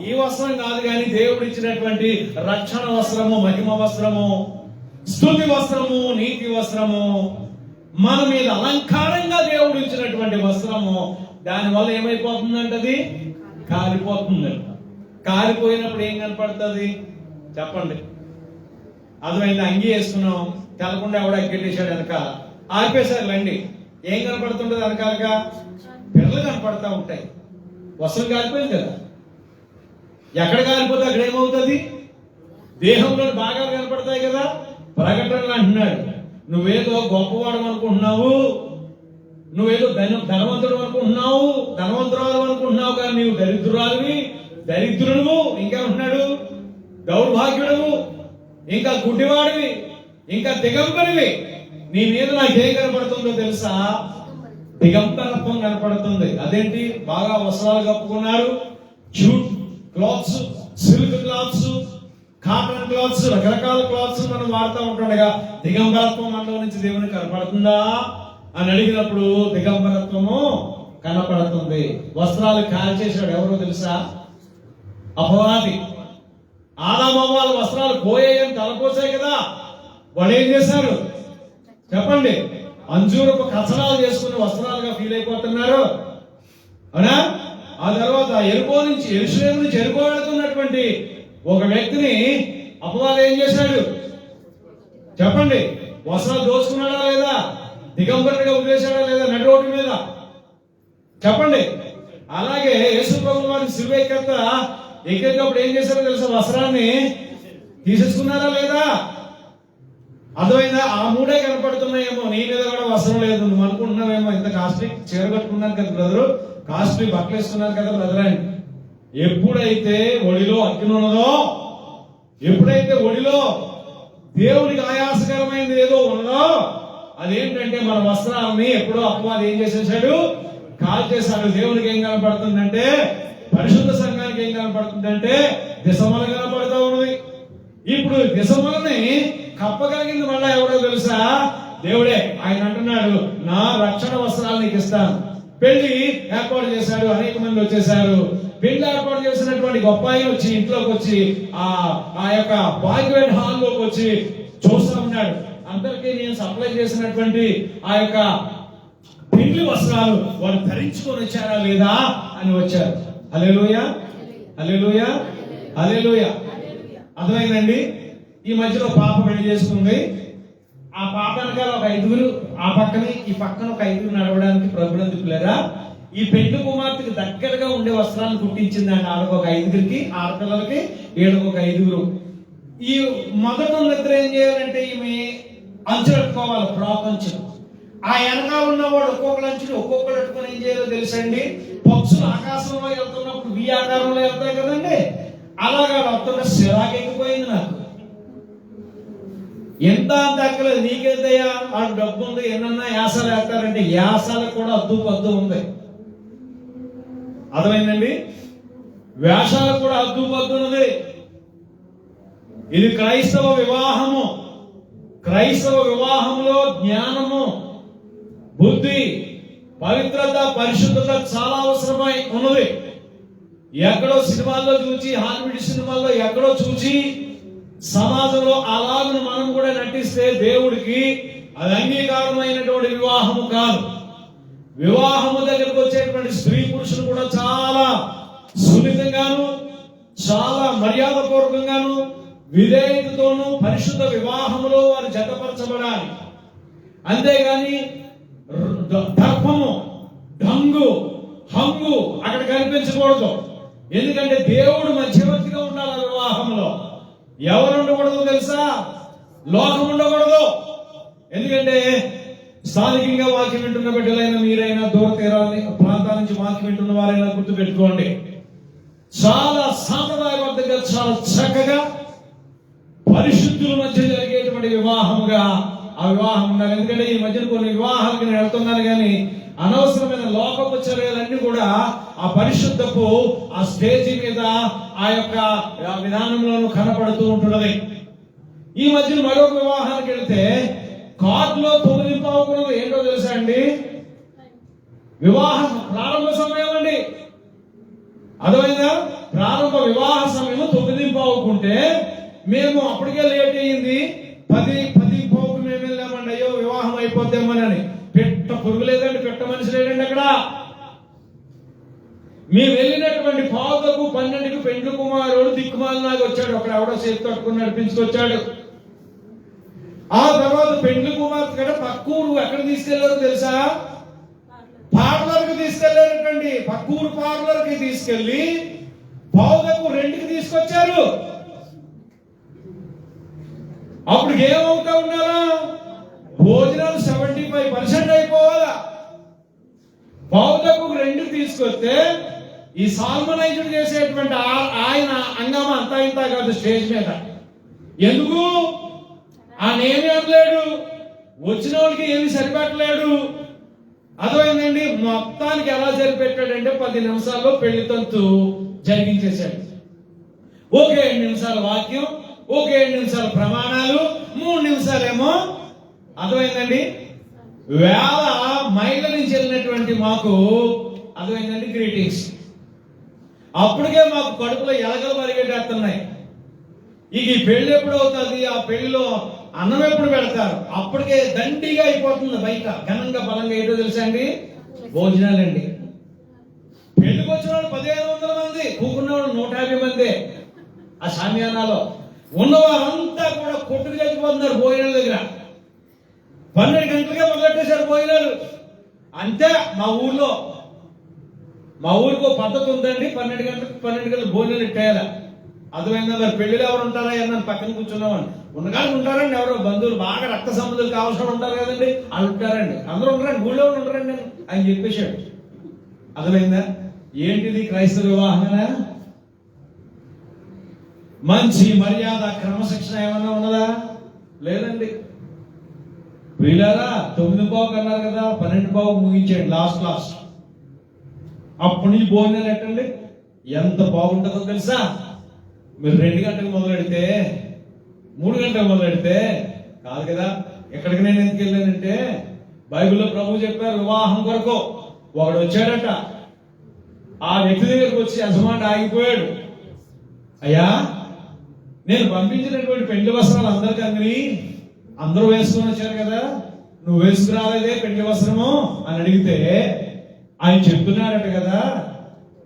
ఈ వస్త్రం కాదు కానీ దేవుడు ఇచ్చినటువంటి రక్షణ వస్త్రము, మహిమ వస్త్రము, స్తుతి వస్త్రము, నీతి వస్త్రము, మన మీద అలంకారంగా దేవుడు ఇచ్చినటువంటి వస్త్రము. దానివల్ల ఏమైపోతుందంటది? కాలిపోతుందంట. కాలిపోయినప్పుడు ఏం కనపడుతుంది చెప్పండి? అదైంది, అంగీ వేసుకున్నాం, తెలకుండా ఎవడ అగ్గెట్టేశాడు వెనక, ఆర్పేశారులండి. ఏం కనపడుతుంటది వెనకాలగా? పిల్లలు కనపడతా ఉంటాయి. వస్త్రం కాలిపోయింది కదా. ఎక్కడ కాలిపోతే అక్కడ ఏమవుతుంది? దేహంలో భాగాలు కనపడతాయి కదా. ప్రకటనలు అంటున్నాడు, నువ్వేదో గొప్పవాడు అనుకుంటున్నావు, నువ్వేదో ధనవంతుడు అనుకుంటున్నావు, ధనవంతురాలు అనుకుంటున్నావు, కానీ నీవు దరిద్రుడు, ఇంకా ఉంటున్నాడు దౌర్భాగ్యుడు, ఇంకా గుడ్డివాడివి, ఇంకా దిగంబరివి. నీ మీద నాకేం కనపడుతుందో తెలుసా? దిగంబరత్వం కనపడుతుంది. అదేంటి? బాగా వస్త్రాలు కప్పుకున్నారు, jute cloths, silk cloths, cotton cloths, రకరకాల క్లాత్స్ మనం వాడుతూ ఉంటుండగా దిగంబరత్వం మనలో నుంచి దేవునికి కనపడుతుందా అని అడిగినప్పుడు దిగంబరత్వము కనపడుతుంది. వస్త్రాలు కాల్చేసాడు ఎవరో తెలుసా? అపవాది. ఆదామవ్వాల వస్త్రాలు పోయాయని తలపోసాయి కదా. వాడు ఏం చేశారు చెప్పండి? అంజూరపు కచరాలు చేసుకుని వస్త్రాలుగా ఫీల్ అయిపోతున్నారు, అవునా? ఆ తర్వాత యెరూషలేము నుంచి ఎరుకో వెళుతున్నటువంటి ఒక వ్యక్తిని అపవాది ఏం చేశాడు చెప్పండి? వస్త్రాలు దోచుకున్నాడా లేదా? దిగంబరుడిగా వదిలేశాడా లేదా నడి రోడ్డు మీద? చెప్పండి. అలాగే యేసు ప్రభువు వారి సిలువ ఎక్కేటప్పుడు ఏం చేశారో తెలుసా? వస్త్రాన్ని తీసేసుకున్నారా లేదా? అర్థమైందా? ఆ మూడే కనపడుతున్నాయేమో. నీ మీద కూడా వస్త్రం లేదు. నువ్వు అనుకుంటున్నావేమో ఇంత కాస్ట్లీ చీర కట్టుకున్నాను కదా బ్రదరు, కాస్ట్లీ బట్టలు వేసుకున్నారు కదా బ్రదర్ అని. ఎప్పుడైతే ఒడిలో అగ్ని ఉన్నదో, ఎప్పుడైతే ఒడిలో దేవునికి ఆయాసకరమైనది ఏదో ఉన్నదో, అదేంటంటే మన వస్త్రాలని ఎప్పుడో అపవాది ఏం చేసేసాడు? కాల్ చేశాడు. దేవునికి ఏం కనపడుతుందంటే, పరిశుద్ధ సంఘానికి ఏం కనపడుతుందంటే దిశమల కనపడుతూ ఉన్నది. ఇప్పుడు దిశమలని కప్పగలిగింది మళ్ళా ఎవరో తెలుసా? దేవుడే. ఆయన అంటున్నాడు, నా రక్షణ వస్త్రాలు నీకు ఇస్తాను. పెళ్లి ఏర్పాటు చేశాడు, అనేక మంది వచ్చేసారు. పెళ్లి ఏర్పాటు చేసినటువంటి గొప్ప ఆయన వచ్చి ఇంట్లోకి వచ్చి ఆ యొక్క బాంక్వెట్ హాల్ లోకి వచ్చి చూస్తూ ఉన్నాడు. అందరికీ నేను సప్లై చేసినటువంటి ఆ యొక్క పెళ్లి వస్త్రాలు వారు ధరించుకొని వచ్చారా లేదా అని వచ్చారు. హల్లెలూయా, హల్లెలూయా, హల్లెలూయా. అర్థమైందండి? ఈ మధ్యలో పాప పెళ్లి చేసుకుంది. ఆ పాప వెనకాల ఒక 5గురు, ఆ పక్కన ఈ పక్కన ఒక 5గురు నడవడానికి ప్రభుత్వం తిప్పలేరా? ఈ పెళ్లి కుమార్తెకి దగ్గరగా ఉండే వస్త్రాలను కుట్టించిందండి. ఆడకు ఒక 5గురికి, ఆడపిల్లలకి ఈడకు ఒక 5గురు. ఈ మొదట ఇద్దరు ఏం చేయాలంటే ఈమె అంచు పెట్టుకోవాలి, ఫ్రాక్ అంచులు. ఆ వెనకాల ఉన్నవాడు ఒక్కొక్కరు అంచుని ఒక్కొక్కరు పెట్టుకొని ఏం చేయాలో తెలుసండి, పక్షులు ఆకాశంలో వెళ్తున్నప్పుడు వి ఆకారంలో వెళ్తాయి కదండి, అలాగా వస్తుంటే సిరాకెక్కిపోయింది నాకు. ఎంత అంత ఎక్కలేదు, నీకేదయ్యా ఆ డబ్బు ఉంది, ఎన్నన్నా యాసలు వేస్తారంటే యాసలకు కూడా అద్దు పద్దు ఉంది. అర్థమైందండి, వేషాలకు కూడా అద్దు పద్దు ఉన్నది. ఇది క్రైస్తవ వివాహము. క్రైస్తవ వివాహంలో జ్ఞానము, బుద్ధి, పవిత్రత, పరిశుద్ధత చాలా అవసరమై ఉన్నది. ఎక్కడో సినిమాల్లో చూచి, హాలీవుడ్ సినిమాల్లో ఎక్కడో చూచి సమాజంలో అలాగను మనం కూడా నటిస్తే దేవుడికి అది అంగీకారమైనటువంటి వివాహము కాదు. వివాహము దగ్గరకు వచ్చేటువంటి స్త్రీ పురుషులు కూడా చాలా సున్నితంగాను, చాలా మర్యాదపూర్వకంగాను, విధేయతతోనూ పరిశుద్ధ వివాహములో వారు జతపరచబడాలి. అంతేగాని దర్పము, డంగు, హంగు అక్కడ కనిపించకూడదు. ఎందుకంటే దేవుడు మధ్యవర్తిగా ఉండాలి ఆ వివాహంలో. ఎవరు ఉండకూడదు తెలుసా? లోకం ఉండకూడదు. ఎందుకంటే స్థానికంగా వాక్యం వింటున్న బిడ్డలైనా, మీరైనా, దూర తీరాలని ప్రాంతాల నుంచి వాక్యం వింటున్న వారైనా గుర్తు పెట్టుకోండి, చాలా సాంప్రదాయబద్ధంగా, చాలా చక్కగా పరిశుద్ధుల మధ్య జరిగేటువంటి వివాహముగా ఆ వివాహం ఉండాలి. ఎందుకంటే ఈ మధ్యన కొన్ని వివాహాలకు నేను వెళ్తున్నాను కానీ అనవసరమైన లోకపు చర్యలన్నీ కూడా ఆ పరిశుద్ధపు ఆ స్టేజీ మీద ఆ యొక్క విధానంలోనూ కనపడుతూ ఉంటున్నది. ఈ మధ్యన మరొక వివాహానికి వెళ్తే కార్డులో 9:15 ఏంటో తెలుసా అండి? వివాహం ప్రారంభ సమయం అండి. అర్థమైందా? ప్రారంభ వివాహ సమయం 9:15 మేము అప్పటికే లేట్ అయ్యింది, 10:15 మేము వెళ్ళామండి. అయ్యో వివాహం అయిపోద్దామని. పెట్ట పురుగు లేదండి, పెట్ట మనిషి లేదండి అక్కడ. మేము వెళ్ళినటువంటి 10:12 పెండ్లి కుమారుడు దిక్కుమాలలాగా వచ్చాడు. అక్కడ ఎవడో చేతి కట్టుకుని నడిపించుకొచ్చాడు. ఆ తర్వాత పెండ్లి కుమార్తె కూడా పక్కూరు ఎక్కడ తీసుకెళ్లారో తెలుసా? పార్లర్కి తీసుకెళ్లారటండి. పక్కూరు పార్లర్కి తీసుకెళ్లి 10:02కి తీసుకొచ్చారు. అప్పుడు ఏమవుతా ఉన్నారా? భోజనాలు 75% అయిపోవాలా. 10:02కి తీసుకొస్తే ఈ సాల్మనైజ్డ్ చేసేటువంటి ఆయన అంగమ అంతా ఇంత కాదు స్టేజ్ మీద. ఎందుకు? ఆయన ఏమి అనలేడు, వచ్చిన వాళ్ళకి ఏమి సరిపెట్టలేడు. అర్థమైందండి? మొత్తానికి ఎలా సరిపెట్టాడంటే 10 నిమిషాల్లో పెళ్లి తంతు జరిగించేశాడు. ఓకే 7 నిమిషాల వాక్యం, ఓకే 7 నిమిషాల ప్రమాణాలు, 3 నిమిషాలేమో అర్థమైందండి వేల మైళ్ళ నుంచి వెళ్ళినటువంటి మాకు అర్థమైందండి గ్రీటింగ్స్. అప్పటికే మాకు కడుపులో ఎలకలు పరిగెట్టేస్తున్నాయి. ఇక ఈ పెళ్లి ఎప్పుడు అవుతుంది, ఆ పెళ్లిలో అన్నం ఎప్పుడు పెడతారు, అప్పటికే దండిగా అయిపోతుంది. బయట ఘనంగా బలంగా ఏంటో తెలుసా అండి? భోజనాలండి. పెళ్లికి వచ్చిన వాళ్ళు 1500 మంది, కూకున్నవాళ్ళు 150 మంది. ఆ షామియానాలో ఉన్నవారంతా కూడా కొట్టుకు చచ్చిపోతున్నారు భోజనాల దగ్గర. 12 గంటలకే మొదలెట్టేశారు భోజనాలు. అంతే మా ఊరికి పద్ధతి ఉందండి, 12 గంటలకు భోజనాలు ఇట్టేయాలి. అర్థమైందా? మరి పెళ్లిలో ఎవరు ఉంటారా అని పక్కన కూర్చున్నామని ఉండగానే ఉంటారండి. ఎవరో బంధువులు బాగా రక్త సంబంధాలు కావాల్సిన ఉంటారు కదండి, వాళ్ళు ఉంటారండి. అందరూ ఉంటారండి, ఊళ్ళో ఉంటారండి ఆయన చెప్పేశాడు. అర్థమైందా? ఏంటిది క్రైస్తవ వివాహమేనా? మంచి మర్యాద క్రమశిక్షణ ఏమన్నా ఉన్నదా? లేదండి. వీళ్ళారా 9:15 అన్నారు కదా, 12:15 ముగించండి లాస్ట్. అప్పటి నుంచి భోజనాలు ఎట్టండి ఎంత బాగుంటుందో తెలుసా? మీరు 2 గంటలకు మొదలెడితే 3 గంటలకు మొదలెడితే కాదు కదా. ఎక్కడికి నేను ఎందుకు వెళ్ళానంటే బైబిల్లో ప్రభు చెప్పారు వివాహం కొరకు. ఒకడు వచ్చాడట, ఆ వ్యక్తి దగ్గరకు వచ్చి యజమాని ఆగిపోయాడు. అయ్యా, నేను పంపించినటువంటి పెళ్లి వస్త్రాలు అందరికీ అందిని, అందరూ వేసుకొని వచ్చారు కదా, నువ్వు వేసుకురాలేదే పెళ్లి వస్త్రము అని అడిగితే ఆయన చెప్తున్నాడట కదా,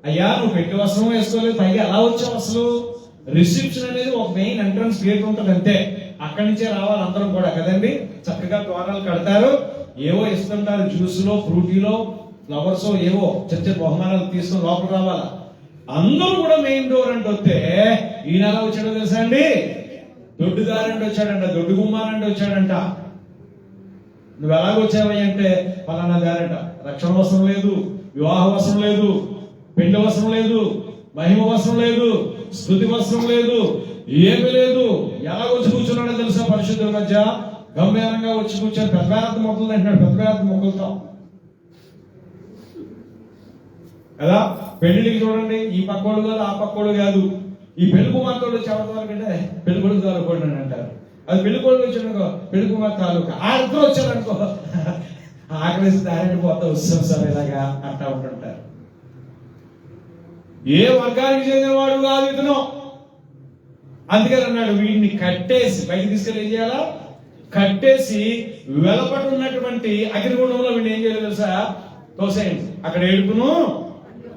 అయ్యా నువ్వు పెళ్లి వస్త్రం వేసుకోలేదు, పైగా ఎలా వచ్చావు అసలు? రిసెప్షన్ అనేది ఒక మెయిన్ ఎంట్రన్స్ గేట్ ఉంటుంది అంతే, అక్కడి నుంచే రావాలి అందరం కూడా కదండి. చక్కగా ద్వారాలు కడతారు, ఏవో ఇస్తుంటారు, జ్యూస్లో, ఫ్రూటీలో, ఫ్లవర్స్ ఏవో చిన్న చిన్న బహుమానాలు తీసుకుని లోపల రావాలా. అందరూ కూడా మెయిన్ డోర్ అంటే వస్తే ఈయన ఎలా వచ్చాడో తెలుసా అండి? దొడ్డుదారంటే వచ్చాడంట, దొడ్డు గుమ్మానంటే వచ్చాడంట. నువ్వు ఎలాగొచ్చావని అంటే పలానా దారంట. రక్షణ వస్త్రం లేదు, వివాహ వస్త్రం లేదు, పెళ్లి వస్త్రం లేదు, మహిమ వస్త్రం లేదు, స్తుతి వస్త్రం లేదు, ఏమీ లేదు. ఎలాగొచ్చి కూర్చున్నాడో తెలుసా? పరిశుద్ధుల మధ్య గంభీరంగా వచ్చి కూర్చొని పెద్ద మొక్కలు అంటున్నాడు. పెద్ద మొక్కలతో కదా. పెళ్లికి చూడండి, ఈ పక్కోడు కాదు ఆ పక్కోడు కాదు. ఈ పెళ్లి కుమార్తెడు చెవరి వరకు అంటే పెళ్లి కొడుకు తాలూకోండి అని అంటారు. అది పెళ్లి కొడుకు వచ్చాడనుకో పెళ్లి కుమార్తె తాలూకా. ఆ ఇద్దరు వచ్చారనుకో ఆకలిసి దారిని పోతా వస్తాం సార్ ఇలాగా అంటా ఉంటుంటారు. ఏ వర్గానికి చెందినవాడు కాదు ఇతను. అందుకని అన్నాడు వీడిని కట్టేసి బయట తీసుకెళ్ళి ఏం చేయాలా? కట్టేసి వెలపటి ఉన్నటువంటి అగ్నిగుండంలో వీడిని ఏం చేయాలి తెలుసా? తోసేయండి. అక్కడ ఏడుపును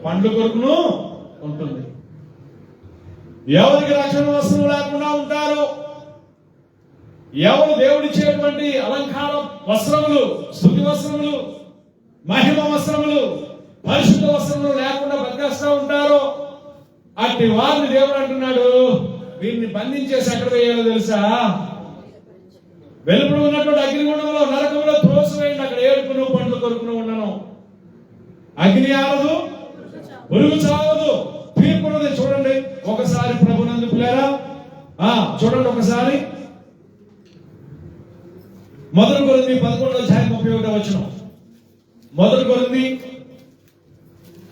పండ్లు కొరుకును ఉంటుంది. ఎవరికి రక్షణ వస్త్రం లేకుండా ఉంటారో, ఎవరు దేవుడిచ్చేటువంటి అలంకార వస్త్రములు, స్తుతి వస్త్రములు, మహిమ వస్త్రములు, పరిశుద్ధ వస్త్రములు లేకుండా బతికేస్తూ ఉంటారో అట్టి వారిని దేవుడు అంటున్నాడు వీరిని బంధించేసి ఎక్కడ వేయాలో తెలుసా? వెలుపల ఉన్నటువంటి అగ్నిగుండంలో నరకంలో త్రోసివేయండి. అక్కడ ఏడుపును పండ్లు కొరుకును ఉండను. అగ్ని ఆరదు, పురుగు చావదు, తీర్పున్నది. చూడండి ఒకసారి ప్రభునందు పిల్లారా, చూడండి ఒకసారి 1 కొరింథీ 11:31. 1 కొరింథీ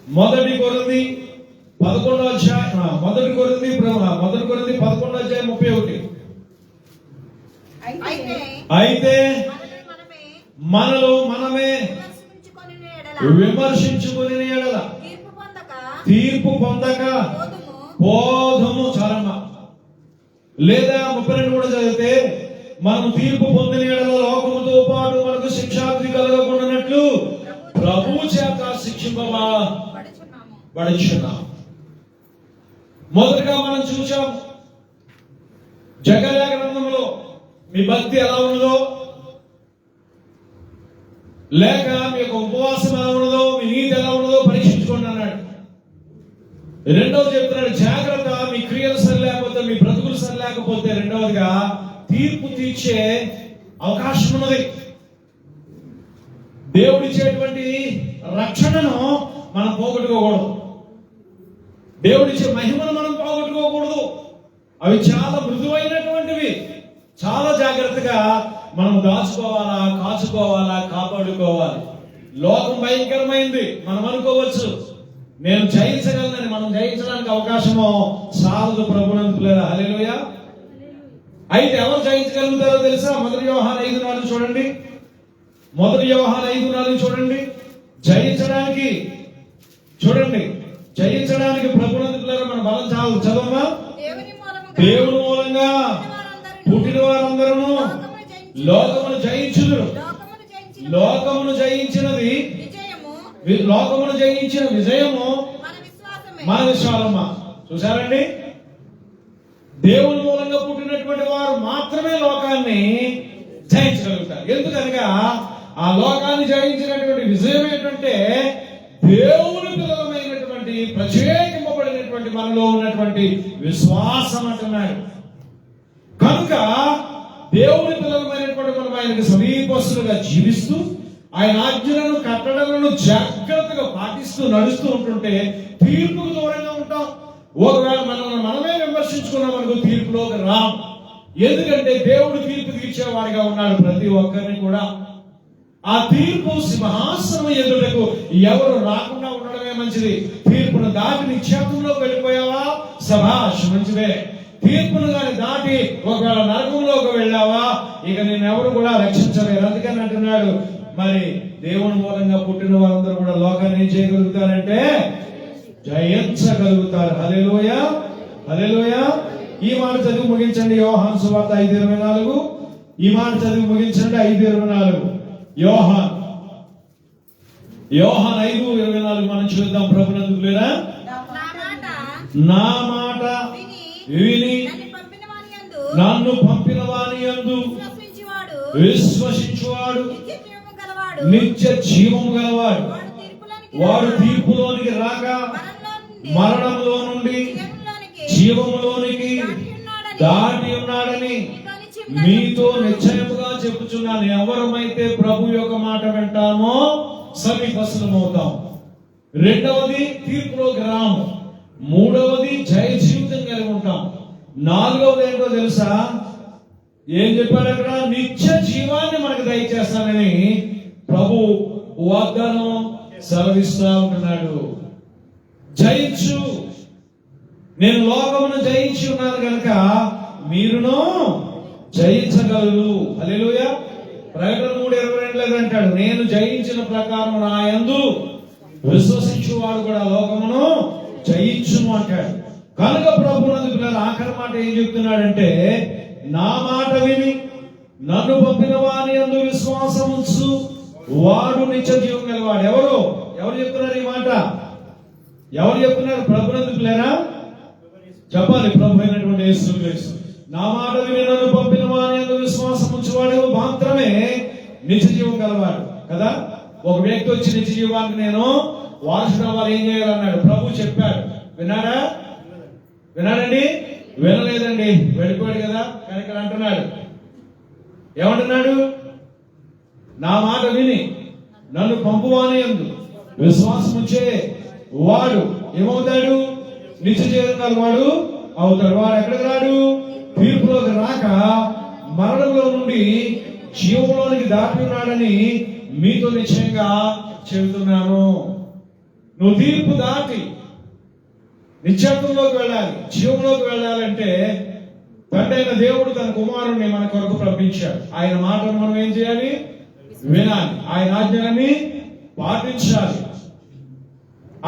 11:31. అయితే మనలో మనమే విమర్శించుకుని ఎడల తీర్పు పొందక బోధము చాలమ్మ. లేదా 32 కూడా చదివితే మనం తీర్పు పొందిన ఎడల లోకముతో పాటు మనకు శిక్షార్థి కలగకుండానట్లు ప్రభువు చేత శిక్షింపబడుచున్నాం. మొదటగా మనం చూసాం జకర్యా గ్రంథంలో మీ భక్తి ఎలా ఉన్నదో, లేక మీ యొక్క ఉపవాసం ఎలా ఉన్నదో, మీ నీతి ఎలా ఉన్నదో పరీక్షించుకోండి అన్నాడు. రెండవది చెప్తున్నాడు జాగ్రత్త, మీ క్రియలు సరిలేకపోతే, మీ బ్రతుకులు సరిలేకపోతే రెండవదిగా తీర్పు తీర్చే అవకాశం ఉన్నది. దేవుడిచ్చేటువంటి రక్షణను మనం పోగొట్టుకోకూడదు. దేవుడిచ్చే మహిమను మనం పోగొట్టుకోకూడదు. అవి చాలా మృదువైనటువంటివి. చాలా జాగ్రత్తగా మనం దాచుకోవాలా, కాచుకోవాలా, కాపాడుకోవాలి. లోకం భయంకరమైంది. మనం అనుకోవచ్చు నేను జయించగలనని. మనం జయించడానికి అవకాశమో సాలదు. ప్రభునందు పిల్లరా, హల్లెలూయా. అయితే ఎవరు జయించగలుగుతారో తెలుసా? 1 యోహాను 5:4 చూడండి. 1 యోహాను 5:4 చూడండి. జయించడానికి ప్రభునందు పిల్లరా మన బలం చాలు. చదవమా? దేవుని మూలంగా పుట్టిన వారందరూ లోకమును జయించుదురు. లోకమును జయించిన విజయము మన విశ్వాసమా. చూసారండి? దేవుని మూలంగా పుట్టినటువంటి వారు మాత్రమే లోకాన్ని జయించగలుగుతారు. ఎందుకనగా ఆ లోకాన్ని జయించినటువంటి విజయం ఏంటంటే దేవుని పిల్లలమైనటువంటి ప్రత్యేకింపబడినటువంటి మనలో ఉన్నటువంటి విశ్వాసం అంటున్నాడు. కనుక దేవుని పిల్లలమైనటువంటి మనం ఆయనకు సమీపస్తులుగా జీవిస్తూ ఆయన ఆజ్ఞలను కట్టడలను జాగ్రత్తగా పాటిస్తూ నడుస్తూ ఉంటుంటే తీర్పుకు దూరంగా ఉంటాం. ఒకవేళ మనల్ని మనమే విమర్శించుకున్నాం అనుకో తీర్పులోకి రాం. ఎందుకంటే దేవుడు తీర్పు తీర్చేవాడిగా ఉన్నాడు ప్రతి ఒక్కరిని కూడా. ఆ తీర్పు సింహాసనం ఎదుటకు ఎవరు రాకుండా ఉండడమే మంచిది. తీర్పును దాటి నిక్షేపంలోకి వెళ్ళిపోయావా, సభాష్, మంచిదే. తీర్పును కానీ దాటి ఒకవేళ నరకంలోకి వెళ్ళావా, ఇక నేనెవరు కూడా రక్షించలేరు. అందుకని అంటున్నాడు మరి దేవుని మూలంగా పుట్టిన వారందరూ కూడా లోకాన్ని ఏం చేయగలుగుతారంటే జయించగలుగుతారు. హల్లెలూయా, హల్లెలూయా. ఈ మాట చదివి ముగించండి. యోహాను సువార్త 5:24. ఈ మాట చదివి ముగించండి. 5:24. యోహాను 5:24 మనం చూద్దాం. ప్రభునందుకు లేరా? నా మాట విని నన్ను పంపిన వాని యందు విశ్వసించువాడు నిత్య జీవము గలవాడు. వాడు తీర్పులోనికి రాక మరణంలో నుండి జీవములోనికి దాటి ఉన్నాడని మీతో నిశ్చయముగా చెప్పుచున్నాను. ఎవరమైతే ప్రభు యొక్క మాట వింటామో సమీపస్థులమవుతాం. రెండవది తీర్పులోకి రాము. మూడవది జయ జీవితం కలిగి ఉంటాం. నాలుగవది ఏంటో తెలుసా? ఏం చెప్పాడు అక్కడ? నిత్య జీవాన్ని మనకు దయచేస్తానని ప్రభు వాగ్దానం సెలవిస్తా ఉంటున్నాడు. జయించు, నేను లోకమును జయించి ఉన్నాను కనుక మీరును జయించగలరు. హల్లెలూయా. ప్రకటన 3:22 అంటాడు, నేను జయించిన ప్రకారం నా యందు విశ్వసించువాడు కూడా లోకమును జయించును అంటాడు. కనుక ప్రభునందు పిల్లలు ఆఖరి మాట ఏం చెప్తున్నాడంటే, నా మాట విని నన్ను పంపిన వాని యందు విశ్వాసం ఉంచు వాడు నిత్య జీవం గలవాడు. ఎవరు చెప్తున్నారు ఈ మాట? ఎవరు చెప్తున్నారు? ప్రభునందు పిల్లరా చెప్పాలి. ప్రభు అయినటువంటి యేసుక్రీస్తు, నా మాట విని నన్ను పంపిన వాని యందు విశ్వాసం ఉంచువాడు మాత్రమే నిత్య జీవం గలవాడు కదా. ఒక వ్యక్తి వచ్చి నిత్య జీవానికి నేను వారసుడు అవ్వాలి, ఏం చేయాలన్నాడు? ప్రభు చెప్పాడు. వినాడండి? వినలేదండి, వెళ్ళిపోయాడు కదా. కానీ ఇక్కడ అంటున్నాడు, ఏమంటున్నాడు? నా మాట విని నన్ను పంపువాని యందు విశ్వాసం ఉంచే వాడు ఏమవుతాడు? నిత్య జీవం గలవాడు అవుతాడు. వాడు ఎక్కడికి రాడు? తీర్పులోకి రాక మరణంలో నుండి జీవంలోనికి దాటి ఉన్నాడని మీతో నిశ్చయంగా చెబుతున్నాను. నువ్వు తీర్పు దాటి నిత్యత్వంలోకి వెళ్ళాలి, జీవంలోకి వెళ్ళాలంటే తండ్రి అయిన దేవుడు తన కుమారుణ్ణి మన కొరకు పంపించాడు. ఆయన మాటను మనం ఏం చేయాలి? వినాలి. ఆయన ఆజ్ఞలన్నీ పాటించాలి.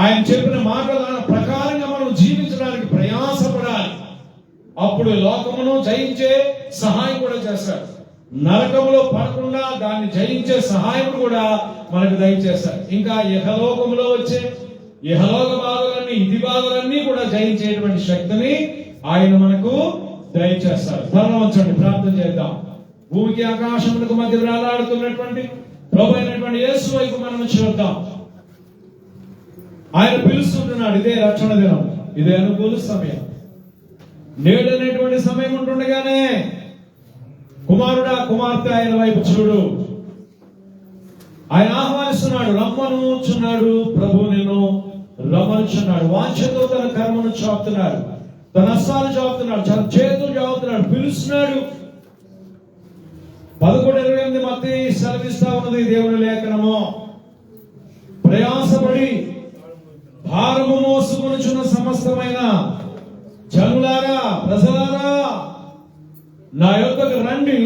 ఆయన చెప్పిన మాటల ప్రకారంగా మనం జీవించడానికి ప్రయాసపడాలి. అప్పుడు లోకమును జయించే సహాయం కూడా చేస్తాడు. నరకంలో పడకుండా దాన్ని జయించే సహాయం కూడా మనకు దయచేస్తాడు. ఇంకా ఇహలోకంలో వచ్చే ఇహలోక బాధలన్నీ, ఇది బాధలన్నీ కూడా జయించేటువంటి శక్తిని ఆయన మనకు దయచేస్తాడు. ధర్మవంచండి, ప్రార్థన చేద్దాం. భూమికి ఆకాశములకు మధ్య వేలాడుతున్నటువంటి ప్రభు అయినటువంటి యేసు వైపు మనం చూద్దాం. ఆయన పిలుస్తుంటున్నాడు. ఇదే రక్షణ దినం, ఇదే అనుకూల సమయం. నేడనేటువంటి సమయం ఉంటుండగానే కుమారుడా కుమార్తె ఆయన వైపు చూడు. ఆయన ఆహ్వానిస్తున్నాడు, రమ్మనుచున్నాడు. ప్రభు నిన్ను రమ్మనుచున్నాడు. వాంఛతో తన కర్మను చాపుతున్నాడు, తన హస్తాలు చాపుతున్నాడు, తన చేతులు చాపుతున్నాడు, పిలుస్తున్నాడు. 11:28 మత్తయి సెలవిస్తా ఉన్నది దేవుని లేఖనము. ప్రయాసపడి భారము మోసుకొనుచున్న సమస్తమైన జనులారా, ప్రజలారా, నా యొద్దకు రండి,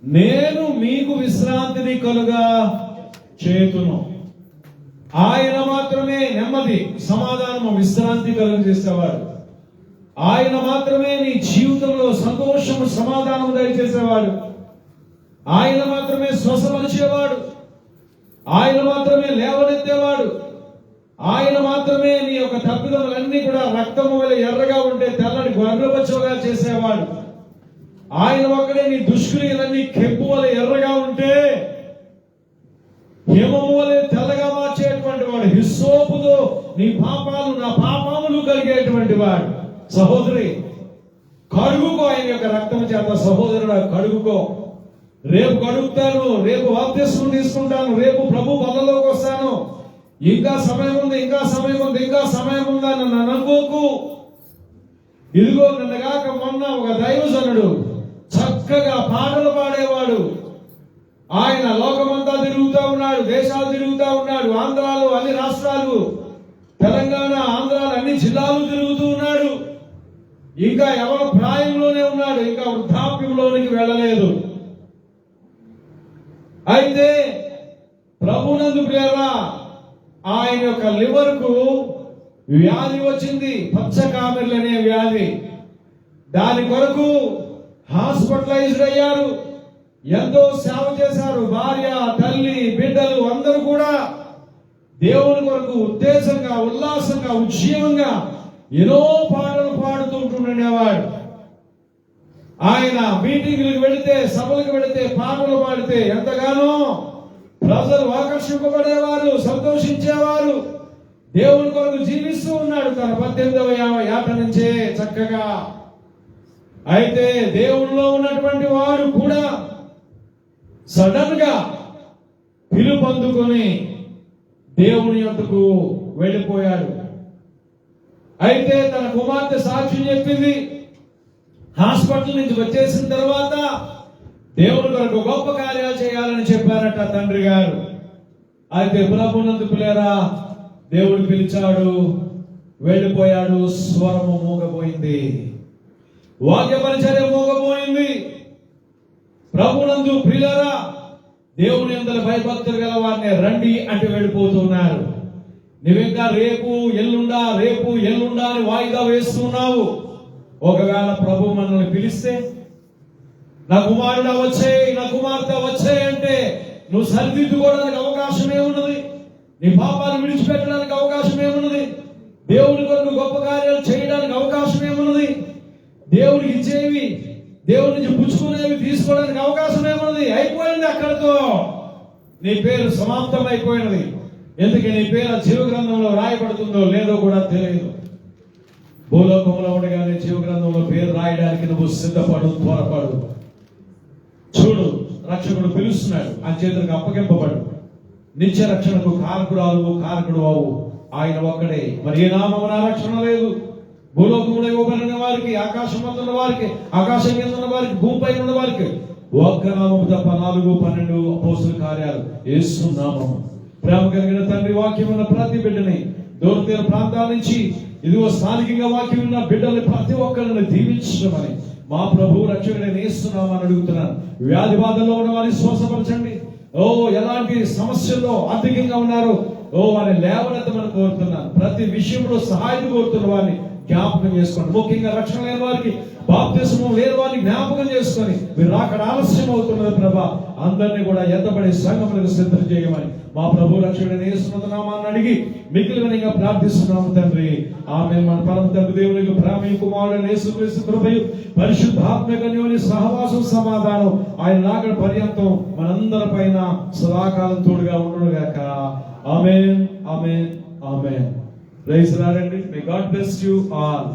నేను మీకు విశ్రాంతిని కలుగా చేతును. ఆయన మాత్రమే నెమ్మది, సమాధానము, విశ్రాంతి కలుగు చేసేవాడు. ఆయన మాత్రమే నీ జీవితంలో సంతోషము, సమాధానము దయచేసేవాడు. ఆయన మాత్రమే స్వస్థపరిచేవాడు. ఆయన మాత్రమే లేవనెత్తేవాడు. ఆయన మాత్రమే నీ యొక్క తప్పిదములన్నీ కూడా రక్తము వలె ఎర్రగా ఉంటే తెల్లని గొర్రెబచ్చగా చేసేవాడు. ఆయన ఒక్కడే నీ దుష్క్రియలన్నీ కెంపు వలె ఎర్రగా ఉంటే హిమము వలె తెల్లగా మార్చేటువంటి వాడు. హిస్సోపుతో నీ పాపాలు, నా పాపములు కలిగేటువంటి వాడు. సహోదరి, కడుగుకో ఆయన యొక్క రక్తం చేత. సహోదరుడు, కడుగుకో. రేపు కడుగుతాను, రేపు బాప్తిస్మం తీసుకుంటాను, రేపు ప్రభు బల్లలోకి వస్తాను, ఇంకా సమయం ఉంది, ఇంకా సమయం ఉంది, ఇంకా సమయం ఉందా నన్ను అనుకోకు. ఇదిగో నిన్నగాక మొన్న ఒక దైవజనుడు చక్కగా పాటలు పాడేవాడు. ఆయన లోకమంతా తిరుగుతూ ఉన్నాడు, దేశాలు తిరుగుతూ ఉన్నాడు, ఆంధ్రాలు, అన్ని రాష్ట్రాలు, తెలంగాణ, ఆంధ్రాలు, అన్ని జిల్లాలు తిరుగుతూ ఉన్నాడు. ఇంకా ఎవరు ప్రాయంలోనే ఉన్నాడు, ఇంకా వృద్ధాప్యంలోనికి వెళ్ళలేదు. అయితే ప్రభునందు ప్రియరా, ఆయన యొక్క లివర్ కు వ్యాధి వచ్చింది, పచ్చకామెర్లు అనే వ్యాధి. దాని కొరకు హాస్పిటలైజ్డ్ అయ్యారు. ఎంతో సేవ చేశారు. భార్య, తల్లి, బిడ్డలు అందరూ కూడా దేవుని కొరకు ఉద్దేశంగా, ఉల్లాసంగా, ఉజ్జీవంగా ఎన్నో పాటలు పాడుతుంటుండేవాడు. ఆయన మీటింగ్లకు వెళితే, సభలకు వెళితే పాటలు పాడితే ఎంతగానో ప్రజలు ఆకర్షింపబడేవారు, సంతోషించేవారు. దేవుని కొరకు జీవిస్తూ ఉన్నాడు తన 18వ ఏట నుంచే చక్కగా. అయితే దేవునిలో ఉన్నటువంటి వాడు కూడా సడన్ గా పిలుపు అందుకొని దేవుని యొద్దకు వెళ్ళిపోయాడు. అయితే తన కుమార్తె సాక్ష్యం చెప్పింది. హాస్పిటల్ నుంచి వచ్చేసిన తర్వాత దేవుని కొరకు గొప్ప కార్యాలు చేయాలని చెప్పారట తండ్రి గారు. అయితే ప్రభునందు పిల్లరా, దేవుడు పిలిచాడు, వెళ్ళిపోయాడు. స్వరము మూగపోయింది, వాక్య పరిచర్య మూగపోయింది. ప్రభునందు ప్రియులారా, దేవుని యందు భయభక్తులు గల వారిని రండి అంటే వెళ్ళిపోతున్నారు. నువ్వింకా రేపు ఎల్లుండా అని వాయిదా వేస్తున్నావు. ఒకవేళ ప్రభు మనల్ని పిలిస్తే, నా కుమారుడు వచ్చే, నా కుమార్తె వచ్చే అంటే నువ్వు సరిదిద్దుకోవడానికి అవకాశం ఏమున్నది? నీ పాపాలు విడిచిపెట్టడానికి అవకాశం ఏమున్నది? దేవుని కొరకు గొప్ప కార్యాలు చేయడానికి అవకాశం ఏమున్నది? దేవుడికి ఇచ్చేవి, దేవుడి నుంచి పుచ్చుకునేవి తీసుకోవడానికి అవకాశం ఏమున్నది? అయిపోయింది అక్కడితో. నీ పేరు సమాప్తం అయిపోయినది. ఎందుకు నీ పేరు జీవ గ్రంథంలో రాయబడుతుందో లేదో కూడా తెలియదు. భూలోకంలో ఉండగానే జీవ గ్రంథంలో పేరు రాయడానికి నువ్వు సిద్ధపడు, త్వరపడు. చూడు, రక్షకుడు పిలుస్తున్నాడు, ఆ చేతులకు అప్పగింపబడు. నిత్య రక్షణకు కారకుడు అవు. ఆయన ఒక్కడే. మరి ఏ నామమున రక్షణ లేదు. భూలోకంలో ఇవ్వబడిన వారికి, ఆకాశం మీద ఉన్న వారికి, ఆకాశం మీద ఉన్న వారికి, భూమిపై ఉన్న వారికి ఒక్క నామము తప్ప 4-12 అపోస్తల కార్యాలు. యేసు నామము. ప్రేమ కలిగిన తండ్రి, వాక్యం ఉన్న ప్రతి బిడ్డని దూర ప్రాంతాల నుంచి ఇదిగో స్థానికంగా వాక్యం ఉన్న బిడ్డల్ని ప్రతి ఒక్కరిని దీవించమని మా ప్రభు రక్షకుడైన యేసు నామమున అడుగుతున్నాను. వ్యాధి బాధల్లో ఉన్న వారిని స్వస్థపరచండి. ఎలాంటి సమస్యల్లో అధికంగా ఉన్నారో వారిని లేవనెత్తమని కోరుతున్నాను. ప్రతి విషయంలో సహాయం కోరుతున్న వారిని జ్ఞాపకం చేసుకోండి. ముఖ్యంగా రక్షణ లేని వారికి, బాప్తిస్మం లేని వారిని జ్ఞాపకం చేసుకొని మీరు అక్కడ ఆలస్యం అవుతున్నది ప్రభా. అందరినీ కూడా ఎత్తబడి సంఘములకు సిద్ధం చేయమని మా ప్రభు రక్షకుడైన యేసు నామమున అడిగి మిగిలినగా ప్రార్థిస్తున్నాము తండ్రి. ఆమేన్. మన పరమ తండ్రి దేవునికి ప్రేమ, కుమారుడైన యేసుక్రీస్తు కృపయు, పరిశుద్ధాత్మ అన్యోన్య సహవాసం, సమాధానం ఆయన రాకడ పర్యంతం మనందరి పైన సదాకాలం తోడుగా ఉండుగాక. Amen, amen, amen. Praise Lord. May God bless you all.